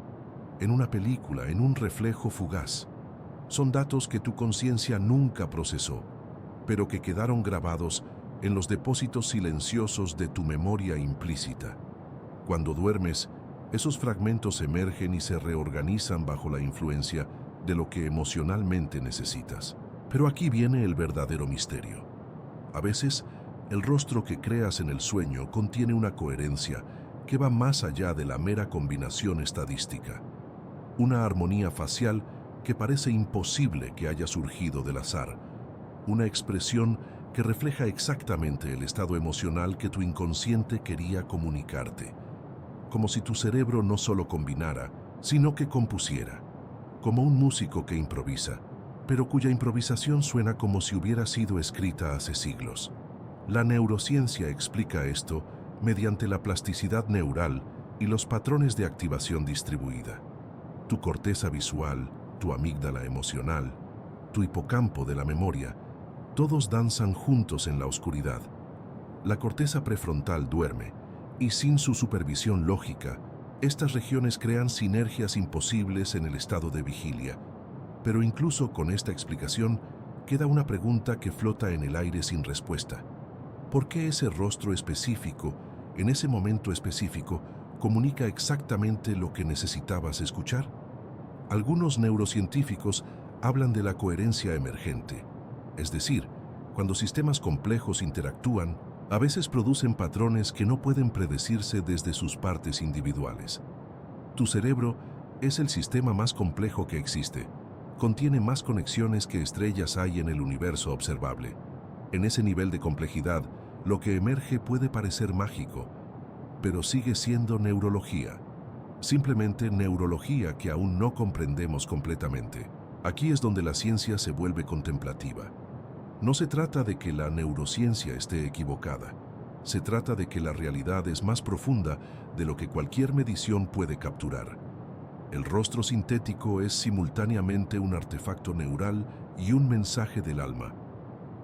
en una película, en un reflejo fugaz. Son datos que tu conciencia nunca procesó, pero que quedaron grabados en los depósitos silenciosos de tu memoria implícita. Cuando duermes, esos fragmentos emergen y se reorganizan bajo la influencia de lo que emocionalmente necesitas. Pero aquí viene el verdadero misterio. A veces, el rostro que creas en el sueño contiene una coherencia que va más allá de la mera combinación estadística. Una armonía facial que parece imposible que haya surgido del azar. Una expresión que refleja exactamente el estado emocional que tu inconsciente quería comunicarte. Como si tu cerebro no solo combinara, sino que compusiera. Como un músico que improvisa, pero cuya improvisación suena como si hubiera sido escrita hace siglos. La neurociencia explica esto mediante la plasticidad neural y los patrones de activación distribuida. Tu corteza visual, tu amígdala emocional, tu hipocampo de la memoria, todos danzan juntos en la oscuridad. La corteza prefrontal duerme, y sin su supervisión lógica, estas regiones crean sinergias imposibles en el estado de vigilia. Pero incluso con esta explicación, queda una pregunta que flota en el aire sin respuesta. ¿Por qué ese rostro específico, en ese momento específico, comunica exactamente lo que necesitabas escuchar? Algunos neurocientíficos hablan de la coherencia emergente, es decir, cuando sistemas complejos interactúan, a veces producen patrones que no pueden predecirse desde sus partes individuales. Tu cerebro es el sistema más complejo que existe. Contiene más conexiones que estrellas hay en el universo observable. En ese nivel de complejidad, lo que emerge puede parecer mágico, pero sigue siendo neurología. Simplemente neurología que aún no comprendemos completamente. Aquí es donde la ciencia se vuelve contemplativa. No se trata de que la neurociencia esté equivocada. Se trata de que la realidad es más profunda de lo que cualquier medición puede capturar. El rostro sintético es simultáneamente un artefacto neural y un mensaje del alma.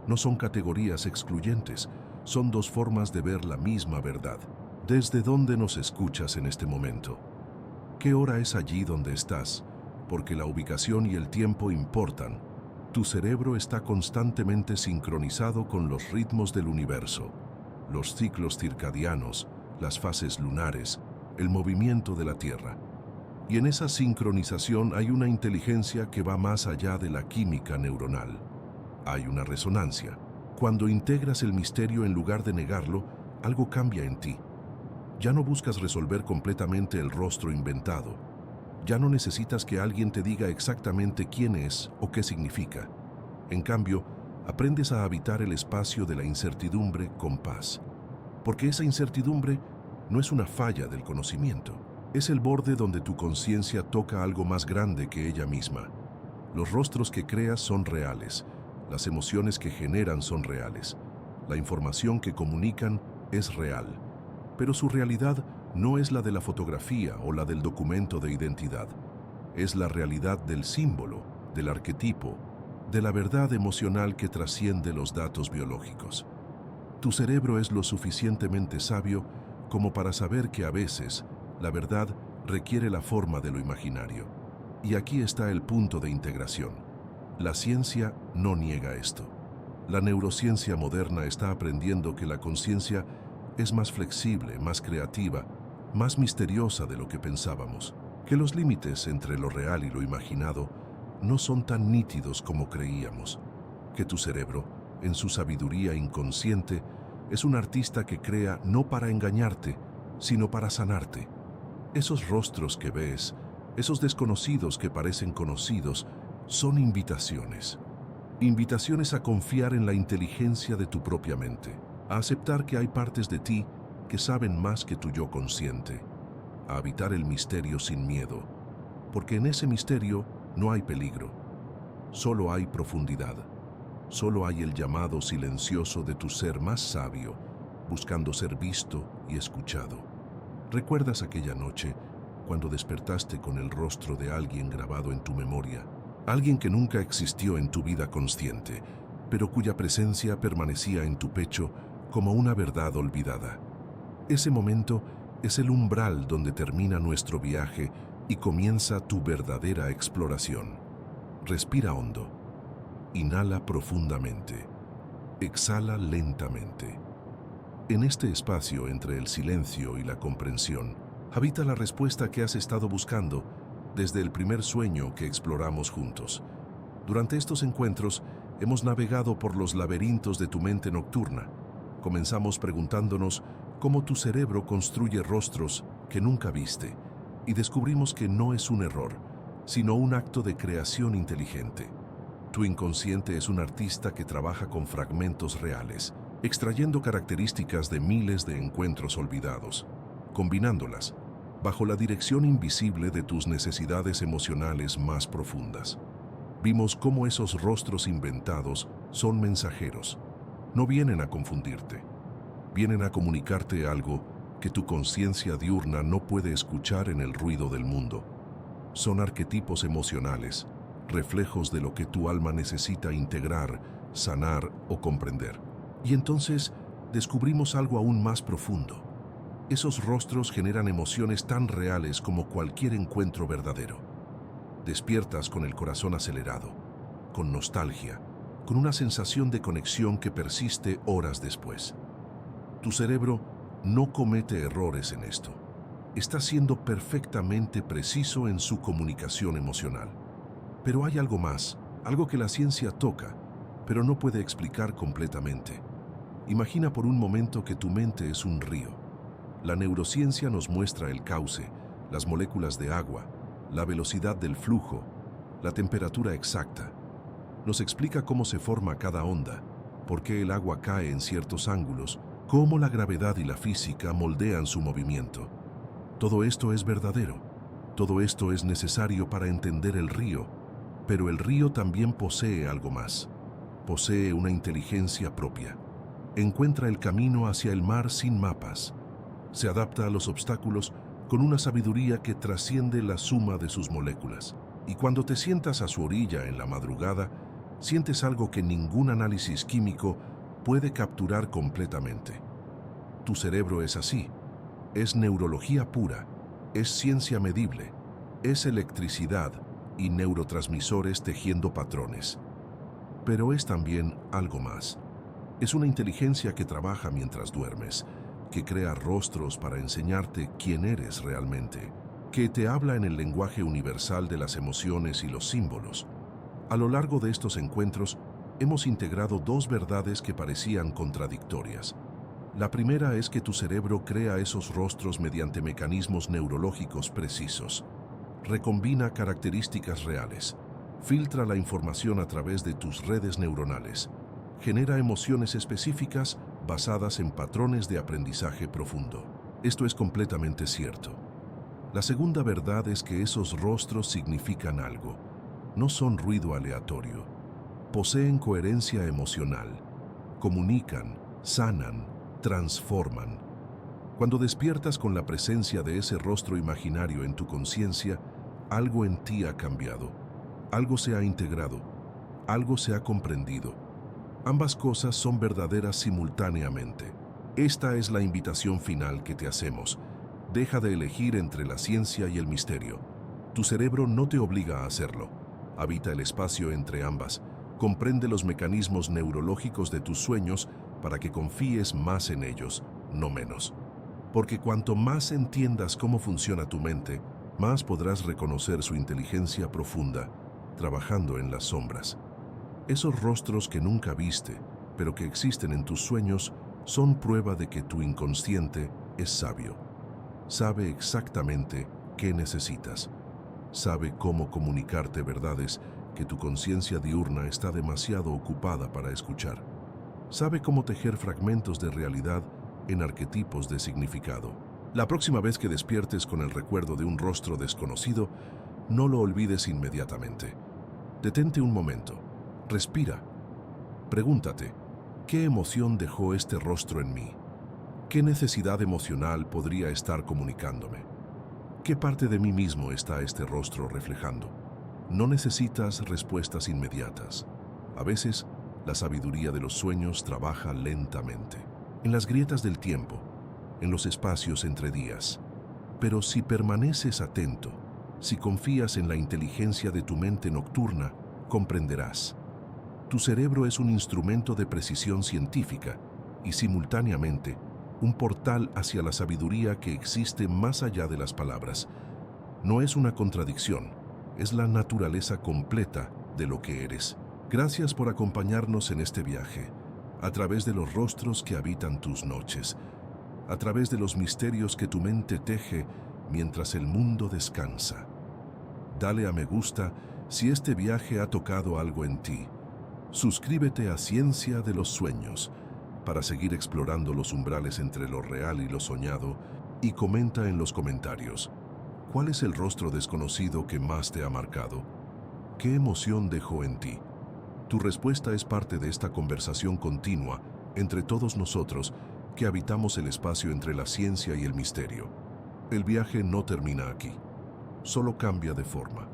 No son categorías excluyentes, son dos formas de ver la misma verdad. ¿Desde dónde nos escuchas en este momento? ¿Qué hora es allí donde estás? Porque la ubicación y el tiempo importan. Tu cerebro está constantemente sincronizado con los ritmos del universo, los ciclos circadianos, las fases lunares, el movimiento de la Tierra. Y en esa sincronización hay una inteligencia que va más allá de la química neuronal. Hay una resonancia. Cuando integras el misterio en lugar de negarlo, algo cambia en ti. Ya no buscas resolver completamente el rostro inventado. Ya no necesitas que alguien te diga exactamente quién es o qué significa. En cambio, aprendes a habitar el espacio de la incertidumbre con paz. Porque esa incertidumbre no es una falla del conocimiento. Es el borde donde tu conciencia toca algo más grande que ella misma. Los rostros que creas son reales. Las emociones que generan son reales. La información que comunican es real. Pero su realidad no es la de la fotografía o la del documento de identidad. Es la realidad del símbolo, del arquetipo, de la verdad emocional que trasciende los datos biológicos. Tu cerebro es lo suficientemente sabio como para saber que a veces la verdad requiere la forma de lo imaginario. Y aquí está el punto de integración. La ciencia no niega esto. La neurociencia moderna está aprendiendo que la conciencia es más flexible, más creativa, más misteriosa de lo que pensábamos, que los límites entre lo real y lo imaginado no son tan nítidos como creíamos, que tu cerebro, en su sabiduría inconsciente, es un artista que crea no para engañarte, sino para sanarte. Esos rostros que ves, esos desconocidos que parecen conocidos, son invitaciones. Invitaciones a confiar en la inteligencia de tu propia mente, a aceptar que hay partes de ti que saben más que tu yo consciente, a habitar el misterio sin miedo, porque en ese misterio no hay peligro, solo hay profundidad, solo hay el llamado silencioso de tu ser más sabio, buscando ser visto y escuchado. ¿Recuerdas aquella noche cuando despertaste con el rostro de alguien grabado en tu memoria? Alguien que nunca existió en tu vida consciente, pero cuya presencia permanecía en tu pecho como una verdad olvidada. Ese momento es el umbral donde termina nuestro viaje y comienza tu verdadera exploración. Respira hondo. Inhala profundamente. Exhala lentamente. En este espacio entre el silencio y la comprensión, habita la respuesta que has estado buscando desde el primer sueño que exploramos juntos. Durante estos encuentros, hemos navegado por los laberintos de tu mente nocturna. Comenzamos preguntándonos cómo tu cerebro construye rostros que nunca viste, y descubrimos que no es un error, sino un acto de creación inteligente. Tu inconsciente es un artista que trabaja con fragmentos reales, extrayendo características de miles de encuentros olvidados, combinándolas bajo la dirección invisible de tus necesidades emocionales más profundas. Vimos cómo esos rostros inventados son mensajeros. No vienen a confundirte, vienen a comunicarte algo que tu conciencia diurna no puede escuchar en el ruido del mundo. Son arquetipos emocionales, reflejos de lo que tu alma necesita integrar, sanar o comprender. Y entonces descubrimos algo aún más profundo. Esos rostros generan emociones tan reales como cualquier encuentro verdadero. Despiertas con el corazón acelerado, con nostalgia, con una sensación de conexión que persiste horas después. Tu cerebro no comete errores en esto. Está siendo perfectamente preciso en su comunicación emocional. Pero hay algo más, algo que la ciencia toca, pero no puede explicar completamente. Imagina por un momento que tu mente es un río. La neurociencia nos muestra el cauce, las moléculas de agua, la velocidad del flujo, la temperatura exacta. Nos explica cómo se forma cada onda, por qué el agua cae en ciertos ángulos, cómo la gravedad y la física moldean su movimiento. Todo esto es verdadero, todo esto es necesario para entender el río, pero el río también posee algo más. Posee una inteligencia propia. Encuentra el camino hacia el mar sin mapas. Se adapta a los obstáculos con una sabiduría que trasciende la suma de sus moléculas. Y cuando te sientas a su orilla en la madrugada, sientes algo que ningún análisis químico puede capturar completamente. Tu cerebro es así. Es neurología pura, es ciencia medible, es electricidad y neurotransmisores tejiendo patrones. Pero es también algo más. Es una inteligencia que trabaja mientras duermes, que crea rostros para enseñarte quién eres realmente, que te habla en el lenguaje universal de las emociones y los símbolos. A lo largo de estos encuentros, hemos integrado dos verdades que parecían contradictorias. La primera es que tu cerebro crea esos rostros mediante mecanismos neurológicos precisos. Recombina características reales, filtra la información a través de tus redes neuronales, genera emociones específicas basadas en patrones de aprendizaje profundo. Esto es completamente cierto. La segunda verdad es que esos rostros significan algo. No son ruido aleatorio. Poseen coherencia emocional. Comunican, sanan, transforman. Cuando despiertas con la presencia de ese rostro imaginario en tu conciencia, algo en ti ha cambiado. Algo se ha integrado. Algo se ha comprendido. Ambas cosas son verdaderas simultáneamente. Esta es la invitación final que te hacemos. Deja de elegir entre la ciencia y el misterio. Tu cerebro no te obliga a hacerlo. Habita el espacio entre ambas. Comprende los mecanismos neurológicos de tus sueños para que confíes más en ellos, no menos. Porque cuanto más entiendas cómo funciona tu mente, más podrás reconocer su inteligencia profunda trabajando en las sombras. Esos rostros que nunca viste, pero que existen en tus sueños, son prueba de que tu inconsciente es sabio. Sabe exactamente qué necesitas. Sabe cómo comunicarte verdades que tu conciencia diurna está demasiado ocupada para escuchar. Sabe cómo tejer fragmentos de realidad en arquetipos de significado. La próxima vez que despiertes con el recuerdo de un rostro desconocido, no lo olvides inmediatamente. Detente un momento. Respira. Pregúntate, ¿qué emoción dejó este rostro en mí? ¿Qué necesidad emocional podría estar comunicándome? ¿Qué parte de mí mismo está este rostro reflejando? No necesitas respuestas inmediatas. A veces, la sabiduría de los sueños trabaja lentamente, en las grietas del tiempo, en los espacios entre días. Pero si permaneces atento, si confías en la inteligencia de tu mente nocturna, comprenderás. Tu cerebro es un instrumento de precisión científica y simultáneamente un portal hacia la sabiduría que existe más allá de las palabras. No es una contradicción, es la naturaleza completa de lo que eres. Gracias por acompañarnos en este viaje, a través de los rostros que habitan tus noches, a través de los misterios que tu mente teje mientras el mundo descansa. Dale a me gusta si este viaje ha tocado algo en ti. Suscríbete a Ciencia de los Sueños para seguir explorando los umbrales entre lo real y lo soñado y comenta en los comentarios. ¿Cuál es el rostro desconocido que más te ha marcado? ¿Qué emoción dejó en ti? Tu respuesta es parte de esta conversación continua entre todos nosotros que habitamos el espacio entre la ciencia y el misterio. El viaje no termina aquí, solo cambia de forma.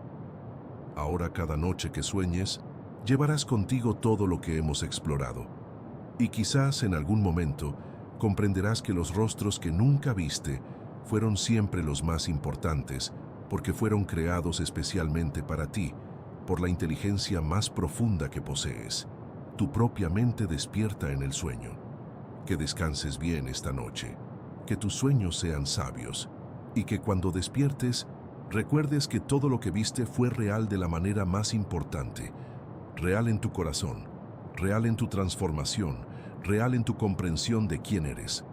Ahora cada noche que sueñes, llevarás contigo todo lo que hemos explorado. Y quizás en algún momento comprenderás que los rostros que nunca viste fueron siempre los más importantes porque fueron creados especialmente para ti, por la inteligencia más profunda que posees. Tu propia mente despierta en el sueño. Que descanses bien esta noche, que tus sueños sean sabios y que cuando despiertes recuerdes que todo lo que viste fue real de la manera más importante, real en tu corazón, real en tu transformación, real en tu comprensión de quién eres.